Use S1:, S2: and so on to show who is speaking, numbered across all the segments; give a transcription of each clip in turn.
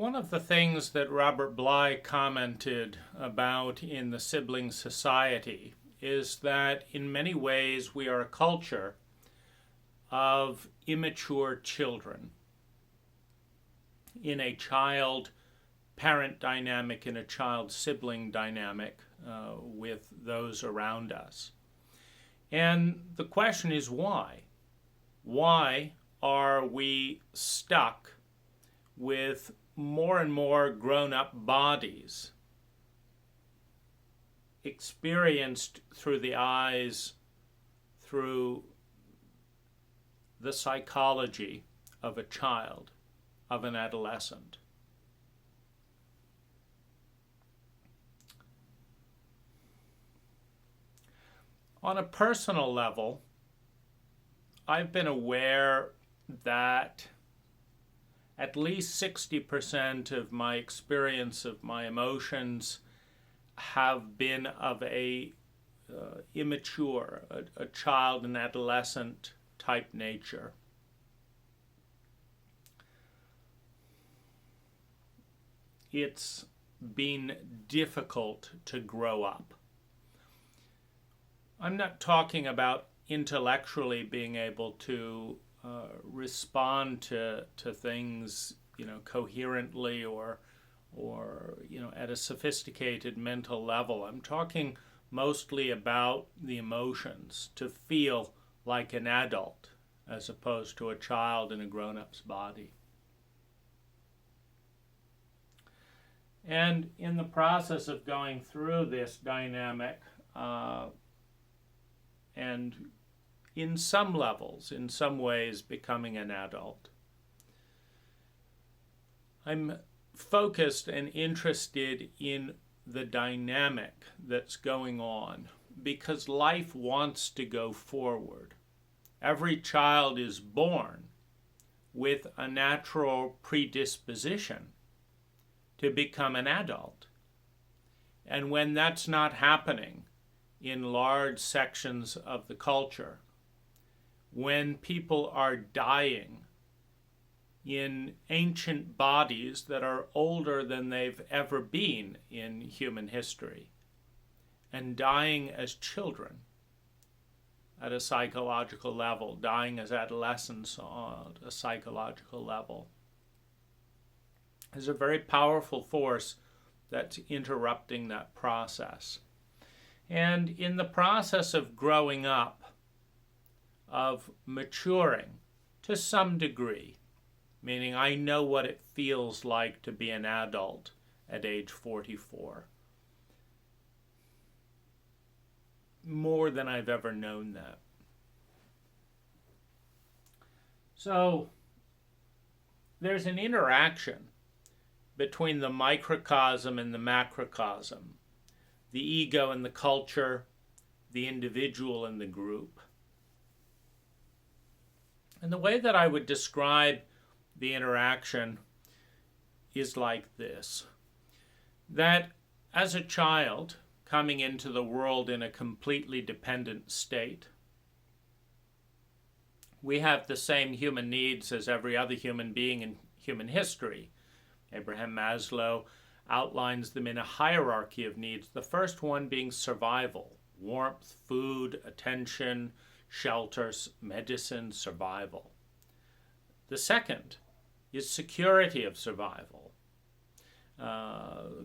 S1: One of the things that Robert Bly commented about in The Sibling Society is that in many ways we are a culture of immature children in a child-parent dynamic, in a child-sibling dynamic with those around us. And the question is why? Why are we stuck with more and more grown-up bodies experienced through the eyes, through the psychology of a child, of an adolescent? On a personal level, I've been aware that at least 60% of my experience of my emotions have been of a immature, a child and adolescent type nature. It's been difficult to grow up. I'm not talking about intellectually being able to respond to things, coherently or at a sophisticated mental level. I'm talking mostly about the emotions, to feel like an adult as opposed to a child in a grown-up's body. And in the process of going through this dynamic, and in some levels, in some ways, becoming an adult, I'm focused and interested in the dynamic that's going on because life wants to go forward. Every child is born with a natural predisposition to become an adult. And when that's not happening in large sections of the culture, when people are dying in ancient bodies that are older than they've ever been in human history, and dying as children at a psychological level, dying as adolescents on a psychological level, is a very powerful force that's interrupting that process. And in the process of growing up, of maturing to some degree, meaning I know what it feels like to be an adult at age 44, more than I've ever known that. So there's an interaction between the microcosm and the macrocosm, the ego and the culture, the individual and the group. And the way that I would describe the interaction is like this: that as a child coming into the world in a completely dependent state, we have the same human needs as every other human being in human history. Abraham Maslow outlines them in a hierarchy of needs, the first one being survival: warmth, food, attention, shelter, medicine, survival. The second is security of survival,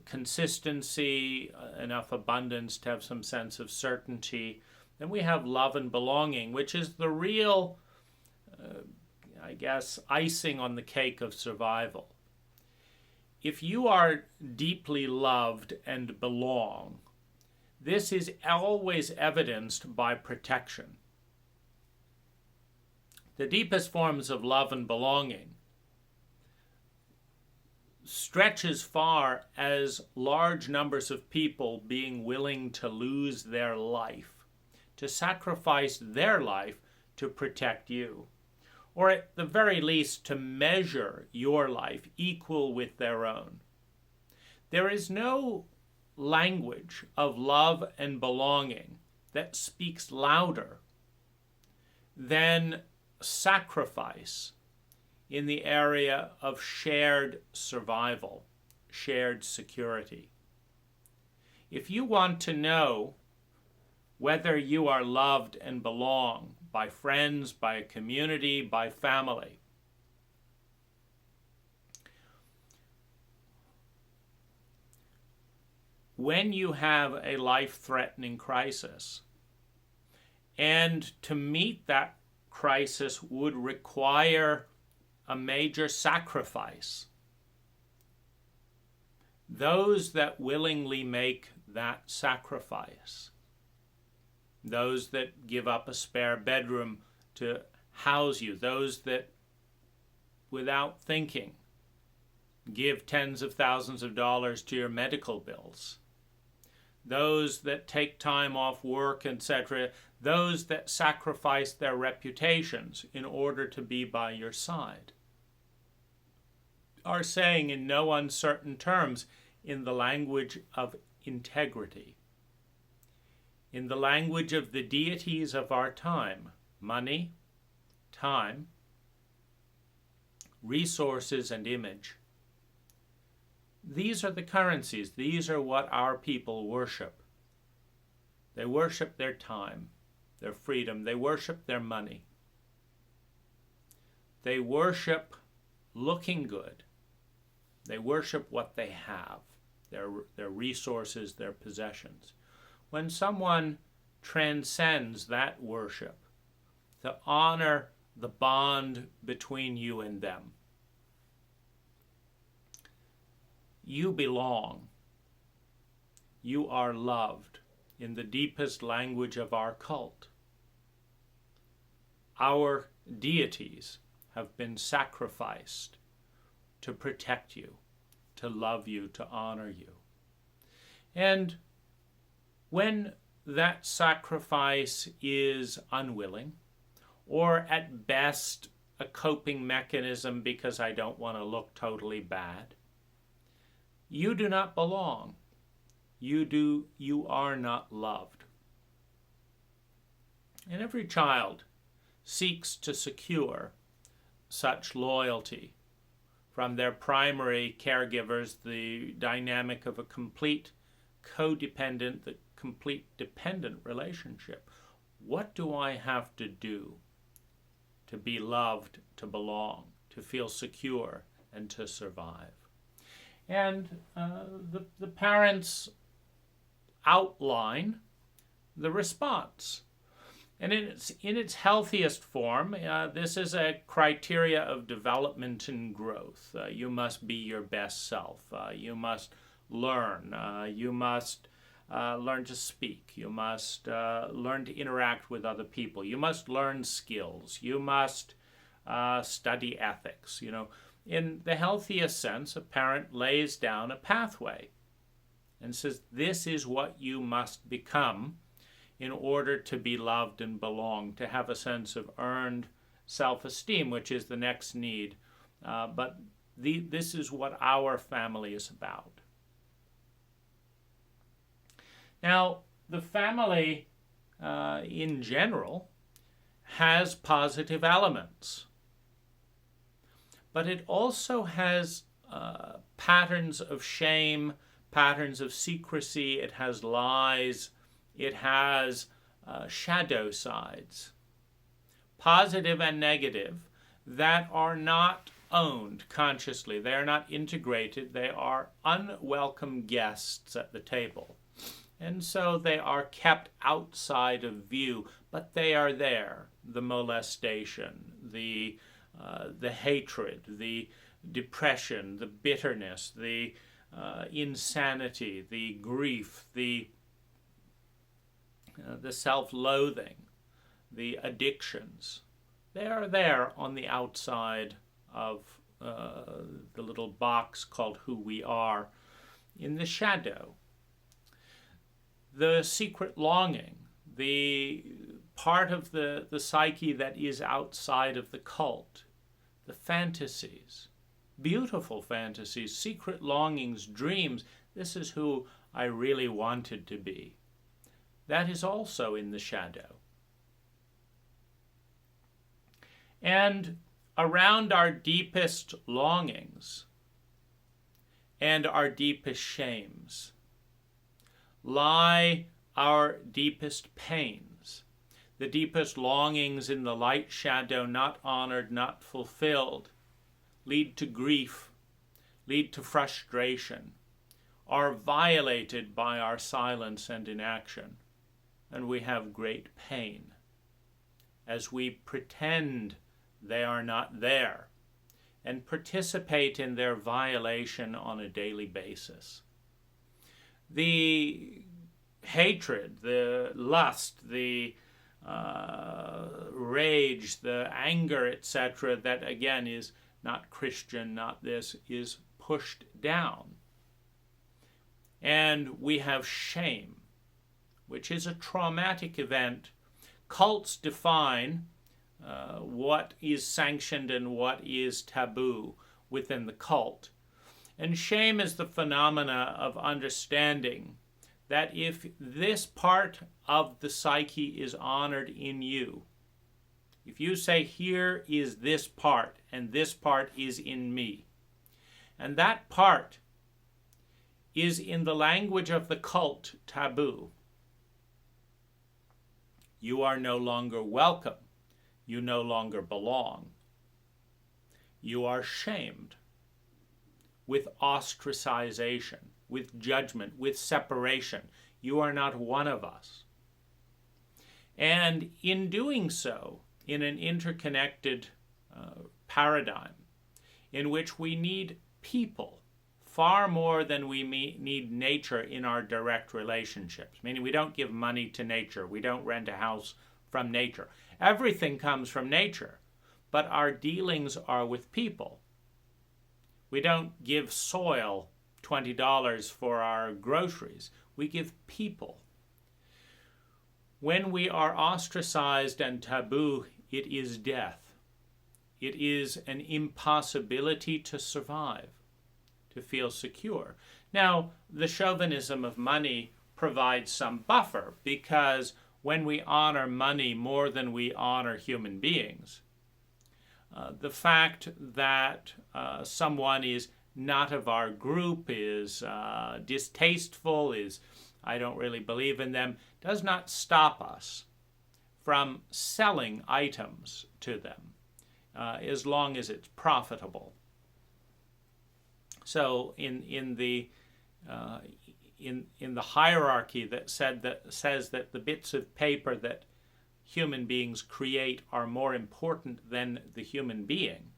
S1: consistency, enough abundance to have some sense of certainty. Then we have love and belonging, which is the real, icing on the cake of survival. If you are deeply loved and belong, this is always evidenced by protection. The deepest forms of love and belonging stretch as far as large numbers of people being willing to lose their life, to sacrifice their life to protect you, or at the very least to measure your life equal with their own. There is no language of love and belonging that speaks louder than sacrifice in the area of shared survival, shared security. If you want to know whether you are loved and belong by friends, by a community, by family, when you have a life-threatening crisis, and to meet that crisis would require a major sacrifice, those that willingly make that sacrifice, those that give up a spare bedroom to house you, those that, without thinking, give tens of thousands of dollars to your medical bills, those that take time off work, etc., those that sacrifice their reputations in order to be by your side, are saying in no uncertain terms, in the language of integrity, in the language of the deities of our time, money, time, resources, and image. These are the currencies. These are what our people worship. They worship their time, their freedom. They worship their money. They worship looking good. They worship what they have, their resources, their possessions. When someone transcends that worship to honor the bond between you and them, you belong. You are loved in the deepest language of our cult. Our deities have been sacrificed to protect you, to love you, to honor you. And when that sacrifice is unwilling, or at best a coping mechanism because I don't want to look totally bad, you do not belong. You are not loved. And every child seeks to secure such loyalty from their primary caregivers, the dynamic of a complete codependent, the complete dependent relationship. What do I have to do to be loved, to belong, to feel secure, and to survive? And the parents outline the response. And in its healthiest form, this is a criteria of development and growth. You must be your best self. You must learn. You must learn to speak. You must learn to interact with other people. You must learn skills. You must study ethics. In the healthiest sense, a parent lays down a pathway and says, this is what you must become in order to be loved and belong, to have a sense of earned self-esteem, which is the next need. But this is what our family is about. Now, the family, in general, has positive elements. But it also has patterns of shame, patterns of secrecy. It has lies. It has shadow sides, positive and negative, that are not owned consciously. They are not integrated. They are unwelcome guests at the table. And so they are kept outside of view, but they are there. The molestation, the hatred, the depression, the bitterness, the insanity, the grief, the self-loathing, the addictions. They are there on the outside of the little box called who we are, in the shadow. The secret longing, the part of the psyche that is outside of the cult, the fantasies, beautiful fantasies, secret longings, dreams. This is who I really wanted to be. That is also in the shadow. And around our deepest longings and our deepest shames lie our deepest pains, the deepest longings in the light shadow, not honored, not fulfilled, lead to grief, lead to frustration, are violated by our silence and inaction, and we have great pain as we pretend they are not there and participate in their violation on a daily basis. The hatred, the lust, the rage, the anger, etc., that again is not Christian, not this, is pushed down. And we have shame, which is a traumatic event. Cults define what is sanctioned and what is taboo within the cult. And shame is the phenomena of understanding that if this part of the psyche is honored in you, if you say, here is this part, and this part is in me, and that part is in the language of the cult taboo, you are no longer welcome. You no longer belong. You are shamed with ostracization, with judgment, with separation. You are not one of us. And in doing so, in an interconnected paradigm in which we need people far more than we need nature in our direct relationships, meaning we don't give money to nature, we don't rent a house from nature. Everything comes from nature, but our dealings are with people. We don't give soil $20 for our groceries. We give people. When we are ostracized and taboo, it is death. It is an impossibility to survive, to feel secure. Now, the chauvinism of money provides some buffer, because when we honor money more than we honor human beings, the fact that someone is not of our group, is distasteful, is I don't really believe in them, does not stop us from selling items to them as long as it's profitable. So in the hierarchy that says that the bits of paper that human beings create are more important than the human being,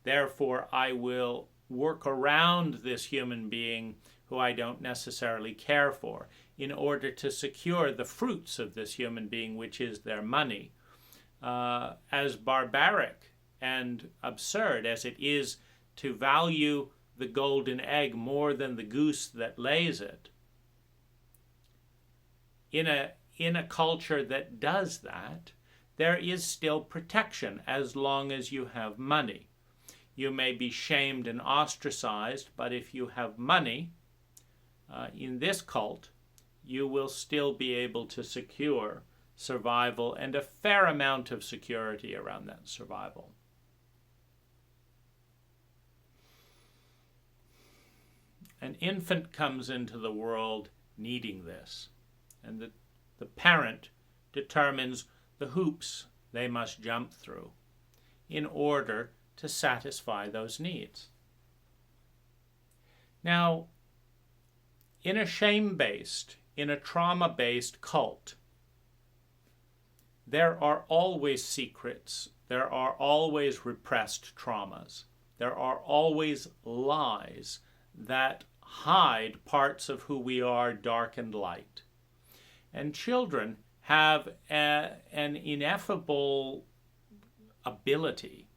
S1: therefore I will work around this human being who I don't necessarily care for in order to secure the fruits of this human being, which is their money. As barbaric and absurd as it is to value the golden egg more than the goose that lays it, in a culture that does that, there is still protection as long as you have money. You may be shamed and ostracized, but if you have money, in this cult, you will still be able to secure survival and a fair amount of security around that survival. An infant comes into the world needing this, and the parent determines the hoops they must jump through in order to satisfy those needs. Now, in a shame-based, in a trauma-based cult, there are always secrets, there are always repressed traumas, there are always lies that hide parts of who we are, dark and light. And children have an ineffable ability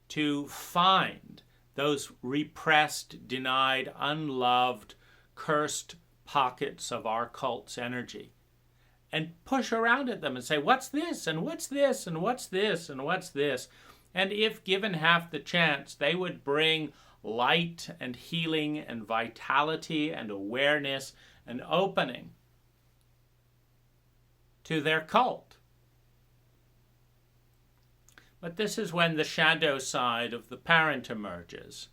S1: to find those repressed, denied, unloved, cursed pockets of our cult's energy and push around at them and say, what's this, and what's this, and what's this, and what's this? And if given half the chance, they would bring light and healing and vitality and awareness and opening to their cult. But this is when the shadow side of the parent emerges.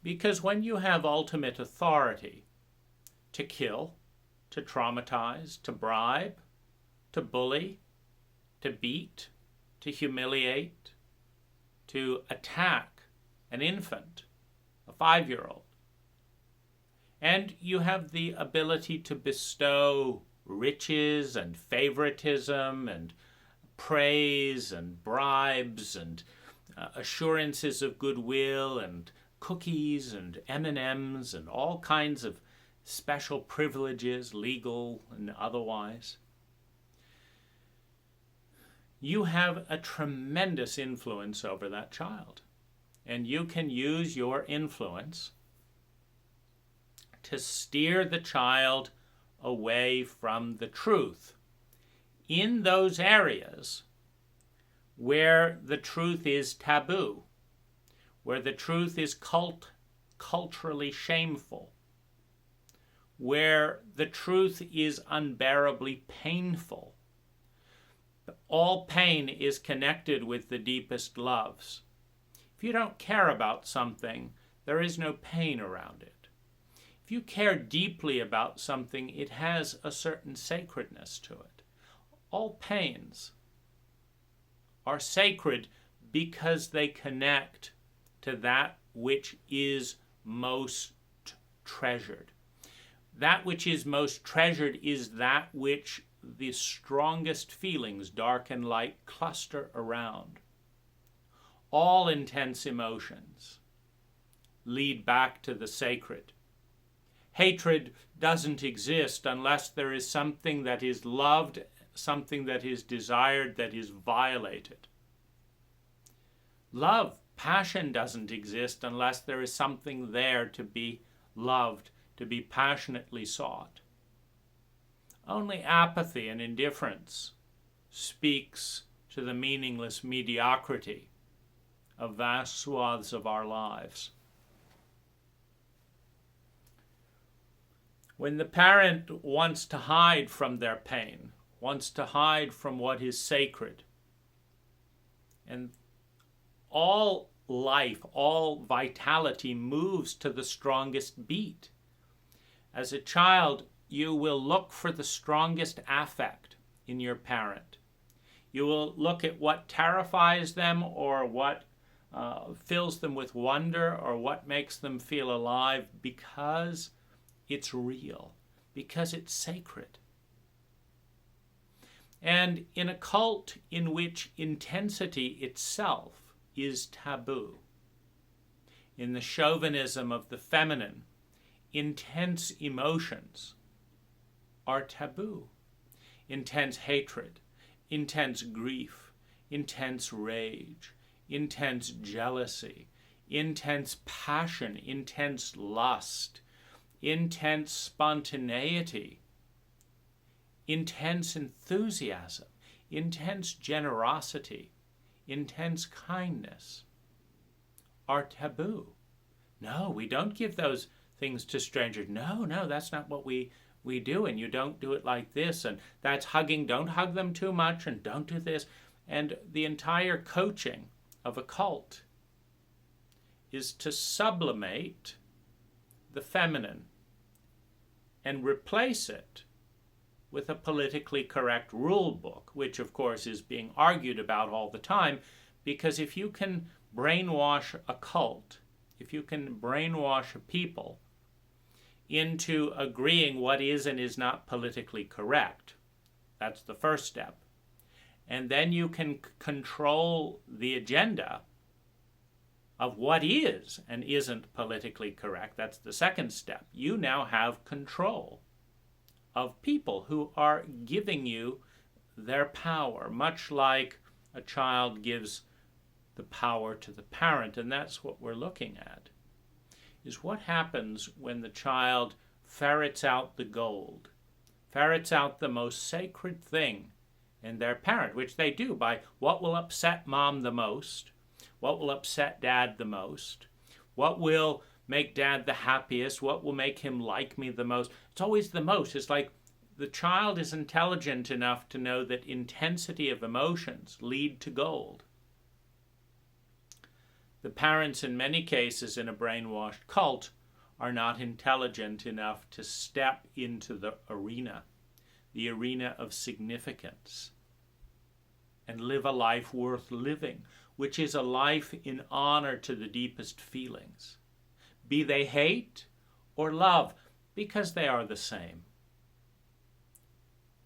S1: Because when you have ultimate authority to kill, to traumatize, to bribe, to bully, to beat, to humiliate, to attack an infant, a 5-year-old, and you have the ability to bestow riches and favoritism and praise and bribes and assurances of goodwill and cookies and M&Ms and all kinds of special privileges, legal and otherwise. You have a tremendous influence over that child, and you can use your influence to steer the child away from the truth in those areas where the truth is taboo, where the truth is culturally shameful, where the truth is unbearably painful. All pain is connected with the deepest loves. If you don't care about something, there is no pain around it. If you care deeply about something, it has a certain sacredness to it. All pains are sacred because they connect to that which is most treasured. That which is most treasured is that which the strongest feelings, dark and light, cluster around. All intense emotions lead back to the sacred. Hatred doesn't exist unless there is something that is loved, something that is desired, that is violated. Love, passion doesn't exist unless there is something there to be loved, to be passionately sought. Only apathy and indifference speaks to the meaningless mediocrity of vast swaths of our lives. When the parent wants to hide from their pain, wants to hide from what is sacred, and all life, all vitality moves to the strongest beat. As a child, you will look for the strongest affect in your parent. You will look at what terrifies them or what fills them with wonder or what makes them feel alive because it's real, because it's sacred. And in a cult in which intensity itself is taboo, in the chauvinism of the feminine, intense emotions are taboo. Intense hatred, intense grief, intense rage, intense jealousy, intense passion, intense lust, intense spontaneity, intense enthusiasm, intense generosity, intense kindness are taboo. No, we don't give those things to strangers. No, that's not what we do, and you don't do it like this, and that's hugging. Don't hug them too much, and don't do this. And the entire coaching of a cult is to sublimate the feminine and replace it with a politically correct rule book, which of course is being argued about all the time, because if you can brainwash a cult, if you can brainwash a people into agreeing what is and is not politically correct, that's the first step. And then you can control the agenda of what is and isn't politically correct. That's the second step. You now have control of people who are giving you their power, much like a child gives the power to the parent. And that's what we're looking at, is what happens when the child ferrets out the gold, ferrets out the most sacred thing in their parent, which they do by what will upset mom the most, what will upset dad the most, what will make dad the happiest, what will make him like me the most. It's always the most. It's like the child is intelligent enough to know that intensity of emotions lead to gold. The parents, in many cases in a brainwashed cult, are not intelligent enough to step into the arena of significance, and live a life worth living, which is a life in honor to the deepest feelings, be they hate or love, because they are the same.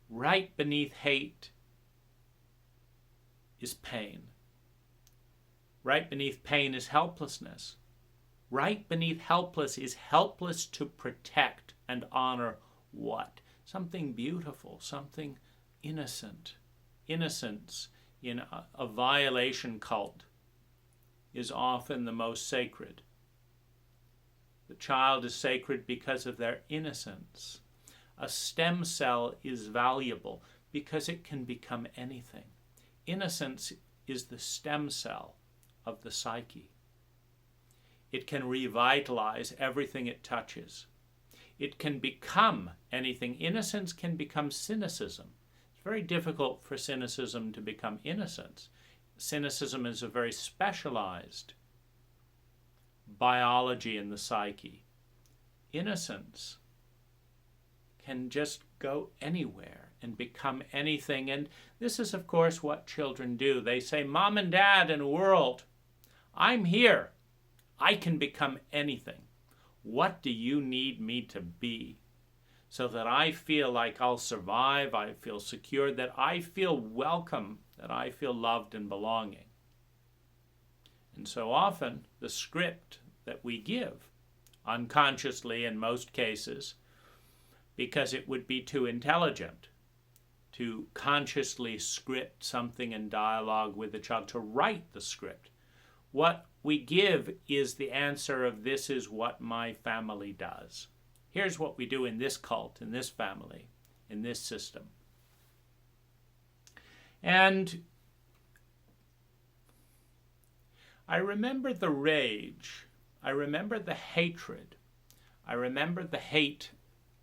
S1: Right beneath hate is pain. Right beneath pain is helplessness. Right beneath helpless is helpless to protect and honor what? Something beautiful, something innocent. Innocence in a violation cult is often the most sacred. The child is sacred because of their innocence. A stem cell is valuable because it can become anything. Innocence is the stem cell of the psyche. It can revitalize everything it touches. It can become anything. Innocence can become cynicism. It's very difficult for cynicism to become innocence. Cynicism is a very specialized biology in the psyche. Innocence can just go anywhere and become anything. And this is, of course, what children do. They say, Mom and Dad and world, I'm here. I can become anything. What do you need me to be so that I feel like I'll survive, I feel secure, that I feel welcome, that I feel loved and belonging? And so often the script that we give, unconsciously in most cases, because it would be too intelligent to consciously script something in dialogue with the child, to write the script. What we give is the answer of, this is what my family does. Here's what we do in this cult, in this family, in this system. And I remember the rage. I remember the hatred. I remember the hate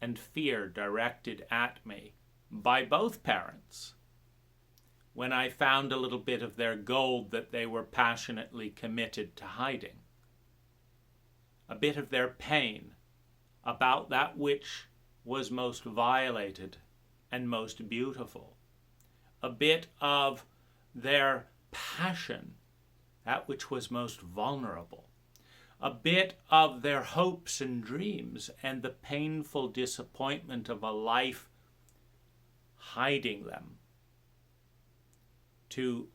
S1: and fear directed at me by both parents when I found a little bit of their gold that they were passionately committed to hiding. A bit of their pain about that which was most violated and most beautiful. A bit of their passion, that which was most vulnerable. A bit of their hopes and dreams and the painful disappointment of a life hiding them, to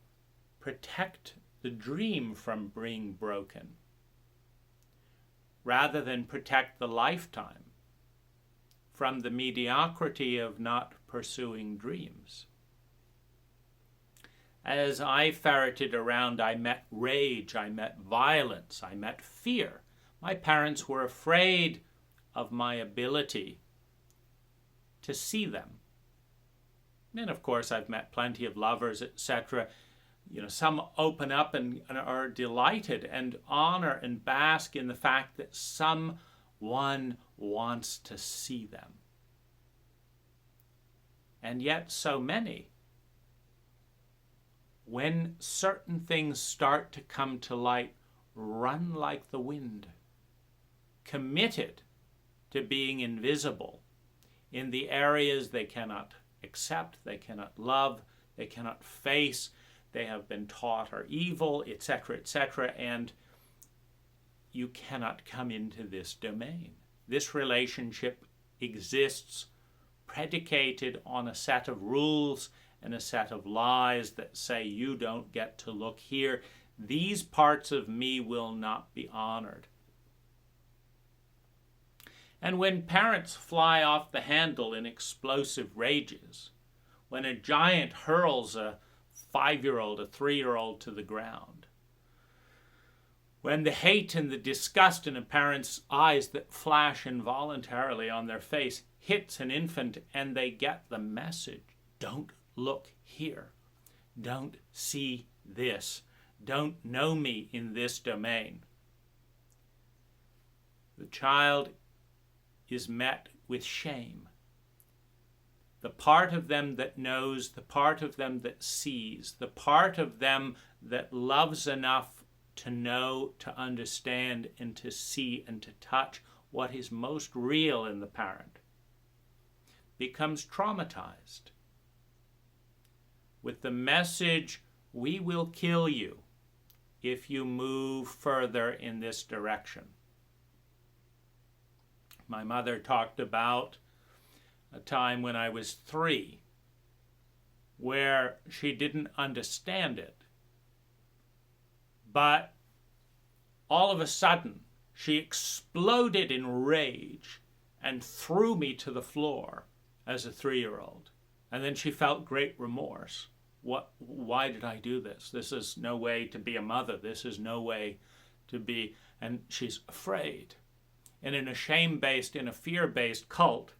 S1: protect the dream from being broken, rather than protect the lifetime from the mediocrity of not pursuing dreams. As I ferreted around, I met rage, I met violence, I met fear. My parents were afraid of my ability to see them. And of course, I've met plenty of lovers, etc. Some open up and are delighted and honor and bask in the fact that someone wants to see them. And yet so many, when certain things start to come to light, run like the wind, committed to being invisible in the areas they cannot accept, they cannot love, they cannot face, they have been taught are evil, etc., etc., and you cannot come into this domain. This relationship exists predicated on a set of rules and a set of lies that say you don't get to look here. These parts of me will not be honored. And when parents fly off the handle in explosive rages, when a giant hurls a 5-year-old, a 3-year-old to the ground, when the hate and the disgust in a parent's eyes that flash involuntarily on their face hits an infant and they get the message, don't look here, don't see this, don't know me in this domain, the child is met with shame. The part of them that knows, the part of them that sees, the part of them that loves enough to know, to understand, and to see and to touch what is most real in the parent, becomes traumatized with the message, we will kill you if you move further in this direction. My mother talked about a time when I was 3 where she didn't understand it. But all of a sudden, she exploded in rage and threw me to the floor as a 3-year-old. And then she felt great remorse. Why did I do this? This is no way to be a mother. This is no way to be... And she's afraid. And in a shame-based, in a fear-based cult,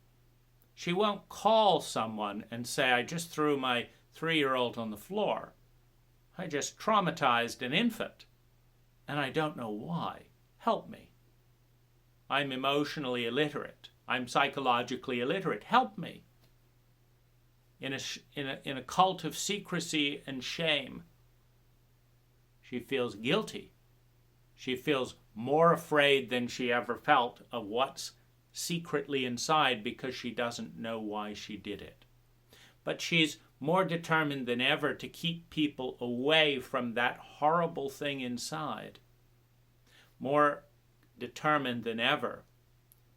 S1: she won't call someone and say, I just threw my 3-year-old on the floor. I just traumatized an infant, and I don't know why. Help me. I'm emotionally illiterate. I'm psychologically illiterate. Help me. In a cult of secrecy and shame, she feels guilty. She feels more afraid than she ever felt of what's secretly inside because she doesn't know why she did it. But she's more determined than ever to keep people away from that horrible thing inside. More determined than ever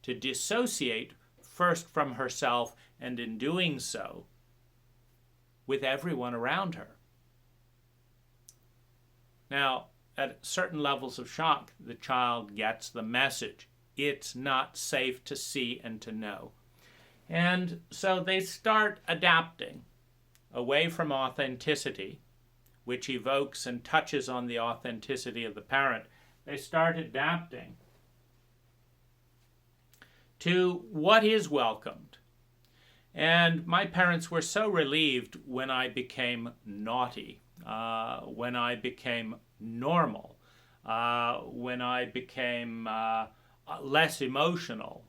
S1: to dissociate first from herself and in doing so with everyone around her. Now, at certain levels of shock, the child gets the message. It's not safe to see and to know. And so they start adapting away from authenticity, which evokes and touches on the authenticity of the parent. They start adapting to what is welcomed. And my parents were so relieved when I became naughty, when I became normal, when I became less emotional,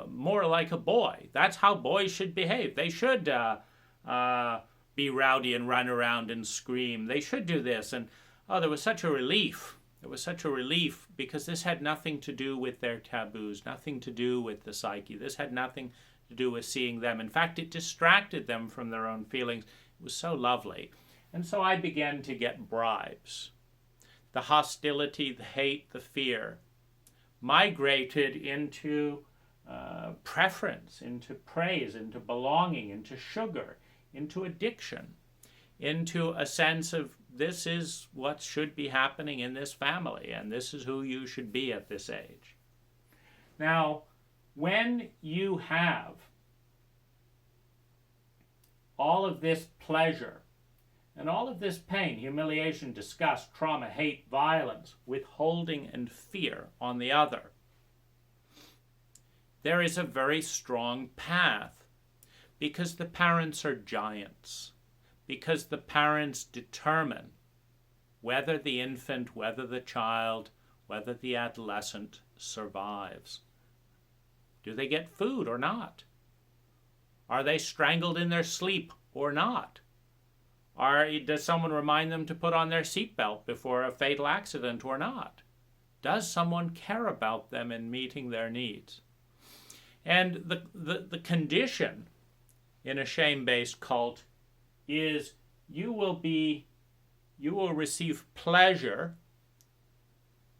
S1: more like a boy. That's how boys should behave. They should be rowdy and run around and scream. They should do this. And there was such a relief. It was such a relief because this had nothing to do with their taboos, nothing to do with the psyche. This had nothing to do with seeing them. In fact, it distracted them from their own feelings. It was so lovely. And so I began to get bribes. The hostility, the hate, the fear migrated into preference, into praise, into belonging, into sugar, into addiction, into a sense of this is what should be happening in this family, and this is who you should be at this age. Now, when you have all of this pleasure and all of this pain, humiliation, disgust, trauma, hate, violence, withholding, and fear on the other, there is a very strong path because the parents are giants, because the parents determine whether the infant, whether the child, whether the adolescent survives. Do they get food or not? Are they strangled in their sleep or not? Does someone remind them to put on their seatbelt before a fatal accident or not? Does someone care about them in meeting their needs? And the condition in a shame-based cult is you will receive pleasure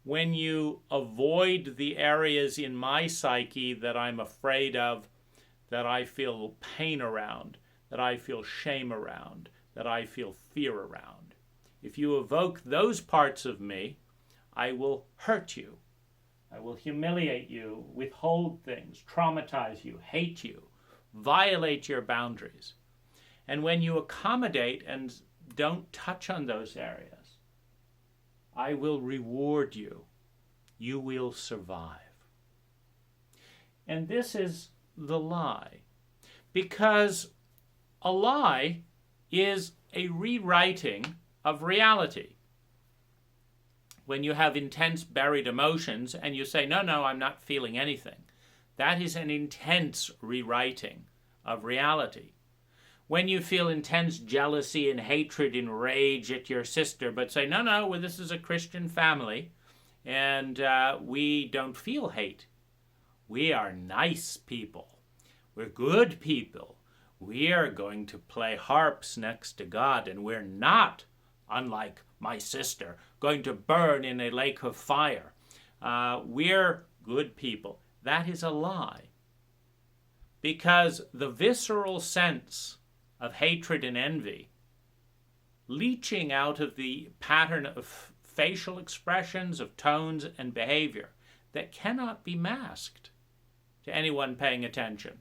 S1: when you avoid the areas in my psyche that I'm afraid of, that I feel pain around, that I feel shame around, that I feel fear around. If you evoke those parts of me, I will hurt you. I will humiliate you, withhold things, traumatize you, hate you, violate your boundaries. And when you accommodate and don't touch on those areas, I will reward you. You will survive. And this is the lie. Because a lie is a rewriting of reality. When you have intense buried emotions and you say, no, I'm not feeling anything, that is an intense rewriting of reality. When you feel intense jealousy and hatred and rage at your sister, but say, no, no, well, this is a Christian family, and we don't feel hate. We are nice people. We're good people. We are going to play harps next to God, and we're not, unlike my sister, going to burn in a lake of fire. We're good people. That is a lie. Because the visceral sense of hatred and envy, leaching out of the pattern of facial expressions, of tones and behavior that cannot be masked to anyone paying attention,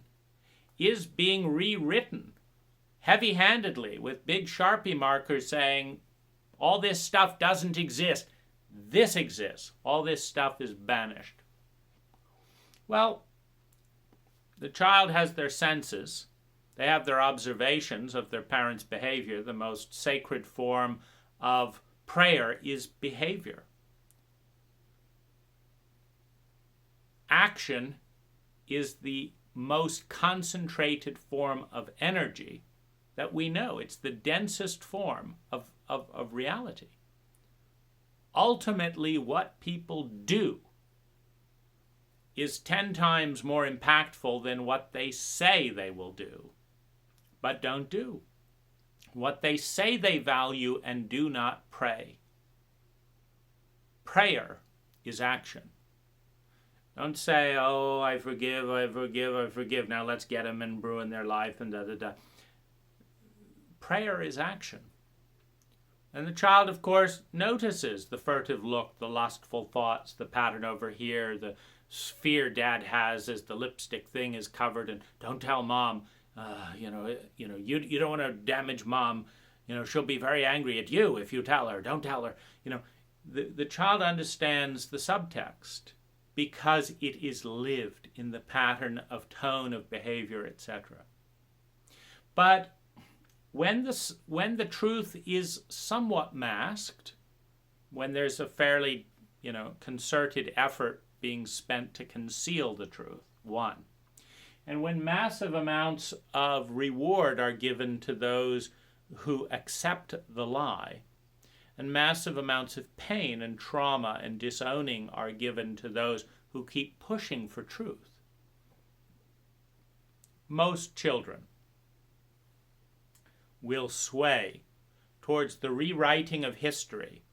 S1: is being rewritten heavy-handedly with big Sharpie markers saying, all this stuff doesn't exist. This exists. All this stuff is banished. Well, the child has their senses. They have their observations of their parents' behavior. The most sacred form of prayer is behavior. Action is the most concentrated form of energy that we know. It's the densest form of reality. Ultimately, what people do is 10 times more impactful than what they say they will do, but don't do. What they say they value and do not pray. Prayer is action. Don't say, oh, I forgive, I forgive, I forgive. Now let's get them and ruin their life and da-da-da. Prayer is action. And the child, of course, notices the furtive look, the lustful thoughts, the pattern over here, the fear dad has as the lipstick thing is covered, and don't tell mom, you don't want to damage mom. She'll be very angry at you if you tell her. Don't tell her. The child understands the subtext because it is lived in the pattern of tone, of behavior, etc. But when the truth is somewhat masked, when there's a fairly, concerted effort being spent to conceal the truth, one, and when massive amounts of reward are given to those who accept the lie, and massive amounts of pain and trauma and disowning are given to those who keep pushing for truth, most children will sway towards the rewriting of history.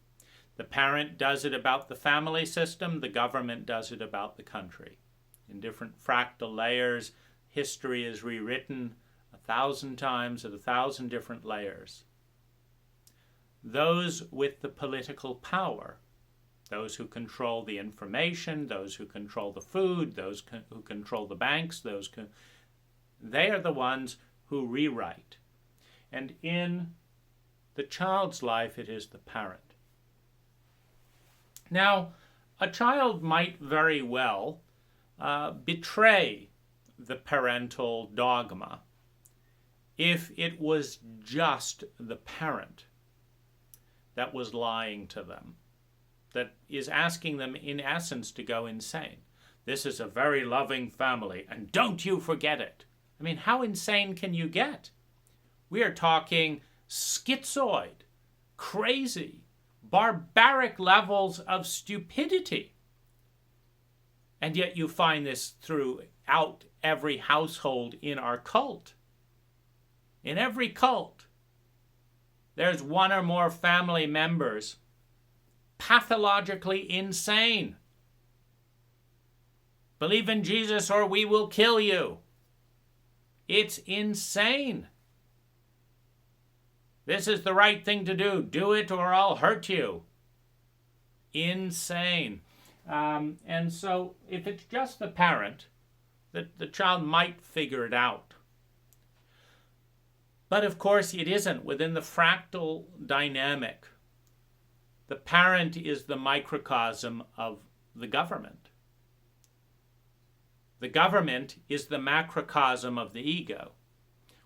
S1: The parent does it about the family system, the government does it about the country. In different fractal layers, history is rewritten 1,000 times at 1,000 different layers. Those with the political power, those who control the information, those who control the food, those who control the banks, they are the ones who rewrite. And in the child's life, it is the parent. Now, a child might very well betray the parental dogma if it was just the parent that was lying to them, that is asking them, in essence, to go insane. This is a very loving family, and don't you forget it. I mean, how insane can you get? We are talking schizoid, crazy, barbaric levels of stupidity. And yet you find this throughout every household in our cult. In every cult, there's one or more family members pathologically insane. Believe in Jesus or we will kill you. It's insane. This is the right thing to do. Do it or I'll hurt you. Insane. And so if it's just the parent, the child might figure it out. But of course it isn't. Within the fractal dynamic, the parent is the microcosm of the government. The government is the macrocosm of the ego.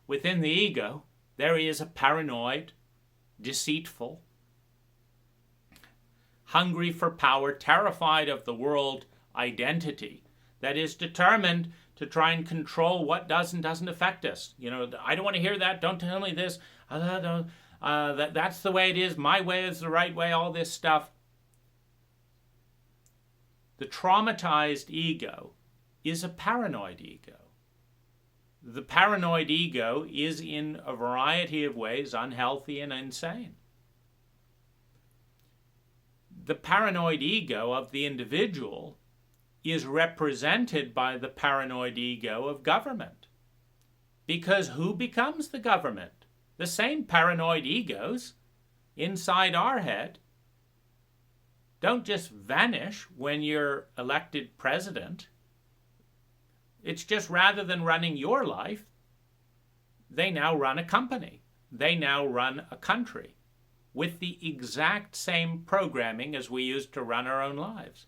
S1: Within the ego, there is a paranoid, deceitful, hungry for power, terrified of the world identity that is determined to try and control what does and doesn't affect us. I don't want to hear that. Don't tell me this. That's the way it is. My way is the right way. All this stuff. The traumatized ego is a paranoid ego. The paranoid ego is in a variety of ways unhealthy and insane. The paranoid ego of the individual is represented by the paranoid ego of government. Because who becomes the government? The same paranoid egos inside our head don't just vanish when you're elected president. It's just rather than running your life, they now run a company. They now run a country with the exact same programming as we used to run our own lives.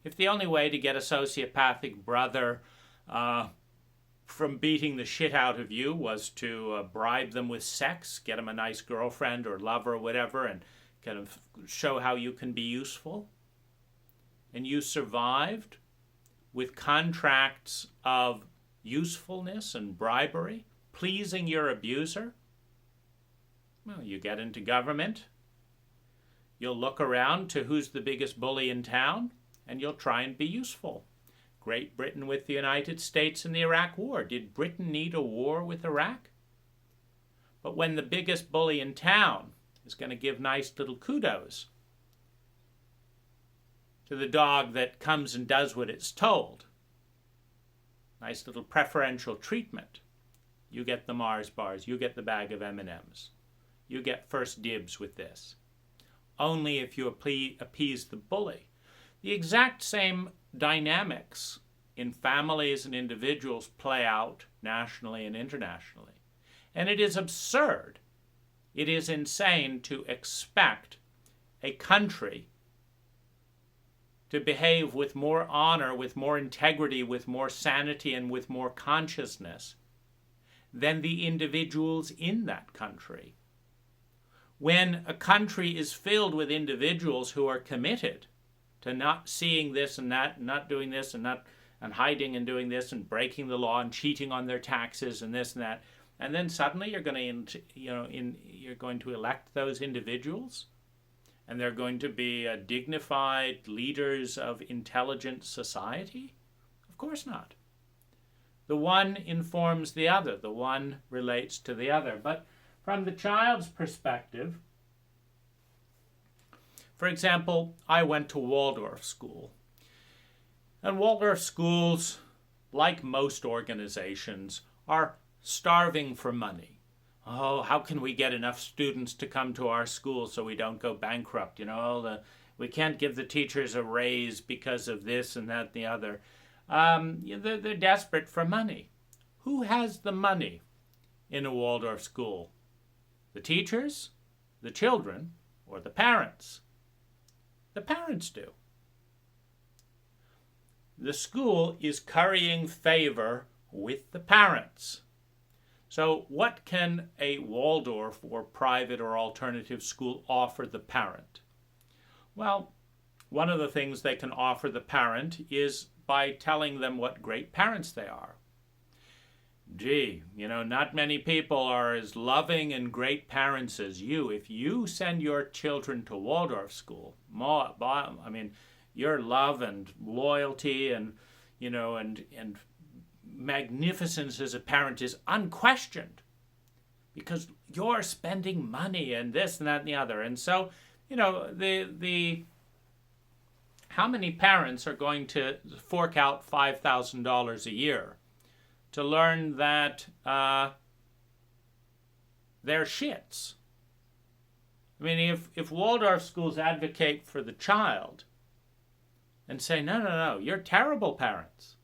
S1: If the only way to get a sociopathic brother from beating the shit out of you was to bribe them with sex, get them a nice girlfriend or lover or whatever, and kind of show how you can be useful, and you survived with contracts of usefulness and bribery, pleasing your abuser, well, you get into government, you'll look around to who's the biggest bully in town, and you'll try and be useful. Great Britain with the United States in the Iraq War. Did Britain need a war with Iraq? But when the biggest bully in town is going to give nice little kudos to the dog that comes and does what it's told, nice little preferential treatment, you get the Mars bars, you get the bag of M&Ms, you get first dibs with this. Only if you appease the bully. The exact same dynamics in families and individuals play out nationally and internationally. And it is absurd, it is insane to expect a country to behave with more honor, with more integrity, with more sanity, and with more consciousness than the individuals in that country. When a country is filled with individuals who are committed to not seeing this and that, and not doing this and hiding and doing this and breaking the law and cheating on their taxes and this and that, and then suddenly you're going to elect those individuals, and they're going to be dignified leaders of intelligent society? Of course not. The one informs the other. The one relates to the other. But from the child's perspective, for example, I went to Waldorf school. And Waldorf schools, like most organizations, are starving for money. Oh, how can we get enough students to come to our school so we don't go bankrupt? We can't give the teachers a raise because of this and that and the other. They're desperate for money. Who has the money in a Waldorf school? The teachers, the children, or the parents? The parents do. The school is currying favor with the parents. So what can a Waldorf or private or alternative school offer the parent? Well, one of the things they can offer the parent is by telling them what great parents they are. Gee, not many people are as loving and great parents as you. If you send your children to Waldorf school, your love and loyalty and magnificence as a parent is unquestioned because you're spending money and this and that and the other. And so, how many parents are going to fork out $5,000 a year to learn that they're shits? I mean, if Waldorf schools advocate for the child and say, no, you're terrible parents.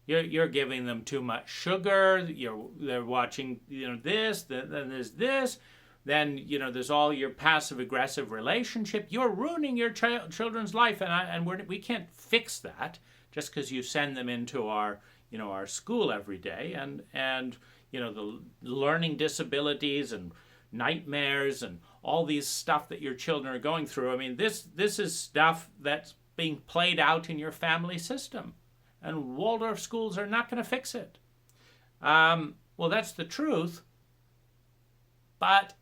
S1: You're giving them too much sugar. They're watching, this. Then there's this. Then there's all your passive-aggressive relationship. You're ruining your children's life, and we can't fix that just because you send them into our school every day. And the learning disabilities and nightmares and all these stuff that your children are going through. I mean, this is stuff that's being played out in your family system. and Waldorf schools are not going to fix it. Well, that's the truth, but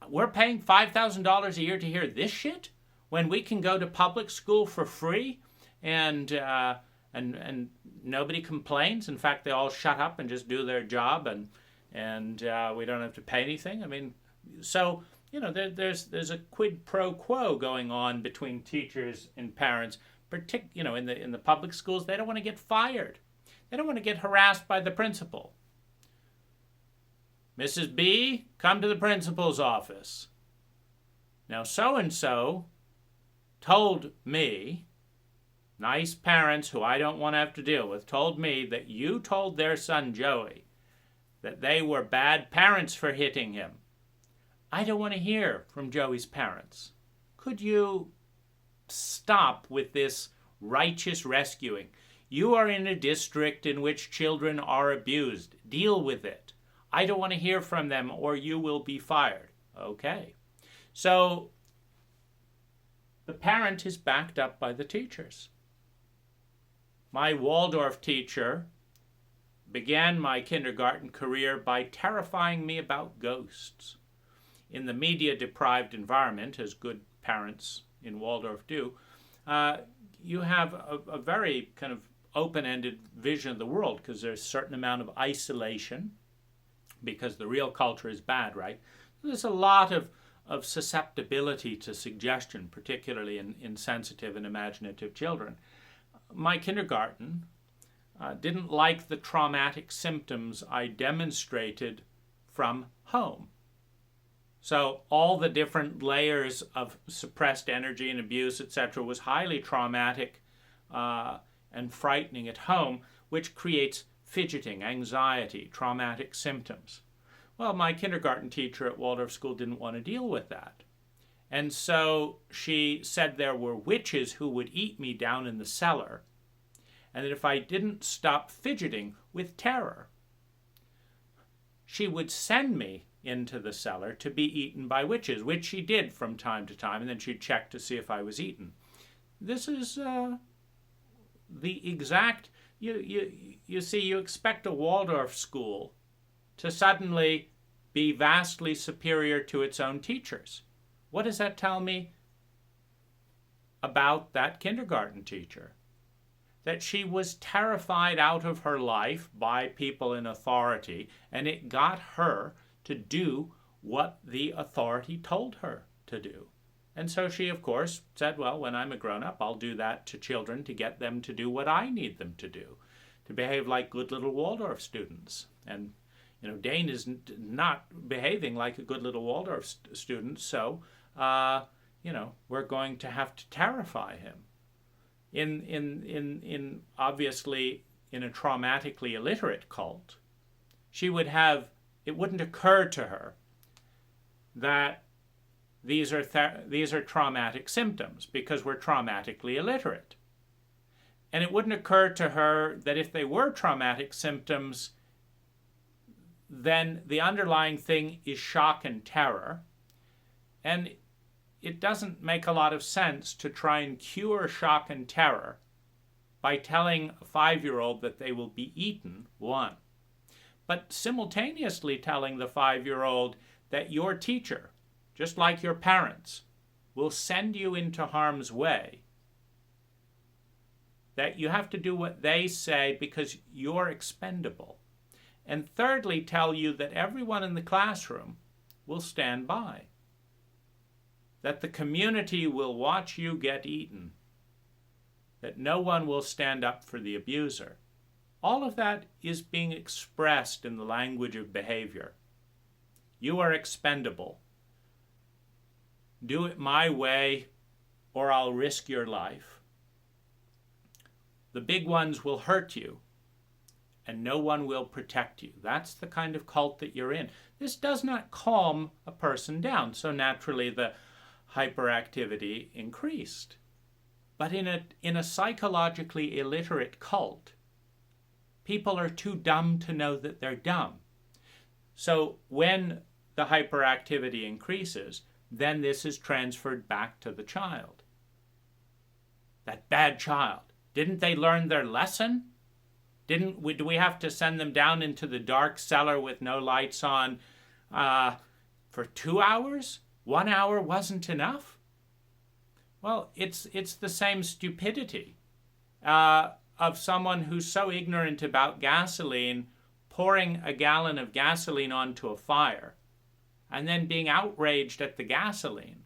S1: we're paying $5,000 a year to hear this shit when we can go to public school for free and nobody complains. In fact, they all shut up and just do their job, and we don't have to pay anything. I mean, so there's a quid pro quo going on between teachers and parents. In the public schools, they don't want to get fired. They don't want to get harassed by the principal. Mrs. B, come to the principal's office. Now, so-and-so told me, nice parents who I don't want to have to deal with, told me that you told their son Joey that they were bad parents for hitting him. I don't want to hear from Joey's parents. Could you stop with this righteous rescuing? You are in a district in which children are abused. Deal with it. I don't want to hear from them or you will be fired. Okay. So the parent is backed up by the teachers. My Waldorf teacher began my kindergarten career by terrifying me about ghosts. In the media-deprived environment, as good parents in Waldorf do, you have a very kind of open-ended vision of the world because there's a certain amount of isolation because the real culture is bad, right? There's a lot of susceptibility to suggestion, particularly in sensitive and imaginative children. My kindergarten didn't like the traumatic symptoms I demonstrated from home. So all the different layers of suppressed energy and abuse, etc., was highly traumatic and frightening at home, which creates fidgeting, anxiety, traumatic symptoms. Well, my kindergarten teacher at Waldorf School didn't want to deal with that. And so she said there were witches who would eat me down in the cellar, and that if I didn't stop fidgeting with terror, she would send me into the cellar to be eaten by witches, which she did from time to time, and then she'd check to see if I was eaten. This is the exact... You see, you expect a Waldorf school to suddenly be vastly superior to its own teachers. What does that tell me about that kindergarten teacher? That she was terrified out of her life by people in authority, and it got her to do what the authority told her to do. And so she, of course, said, well, when I'm a grown-up, I'll do that to children to get them to do what I need them to do, to behave like good little Waldorf students. And, Dane is not behaving like a good little Waldorf student, so, we're going to have to terrify him. In obviously, in a traumatically illiterate cult, it wouldn't occur to her that these are traumatic symptoms because we're traumatically illiterate. And it wouldn't occur to her that if they were traumatic symptoms, then the underlying thing is shock and terror. And it doesn't make a lot of sense to try and cure shock and terror by telling a 5-year-old that they will be eaten, one, but simultaneously telling the 5-year-old that your teacher, just like your parents, will send you into harm's way, that you have to do what they say because you're expendable. And thirdly, tell you that everyone in the classroom will stand by, that the community will watch you get eaten, that no one will stand up for the abuser. All of that is being expressed in the language of behavior. You are expendable. Do it my way or I'll risk your life. The big ones will hurt you and no one will protect you. That's the kind of cult that you're in. This does not calm a person down, so naturally the hyperactivity increased. But in a psychologically illiterate cult, people are too dumb to know that they're dumb. So when the hyperactivity increases, then this is transferred back to the child. That bad child. Didn't they learn their lesson? Do we have to send them down into the dark cellar with no lights on for 2 hours? 1 hour wasn't enough? Well, it's the same stupidity of someone who's so ignorant about gasoline pouring a gallon of gasoline onto a fire and then being outraged at the gasoline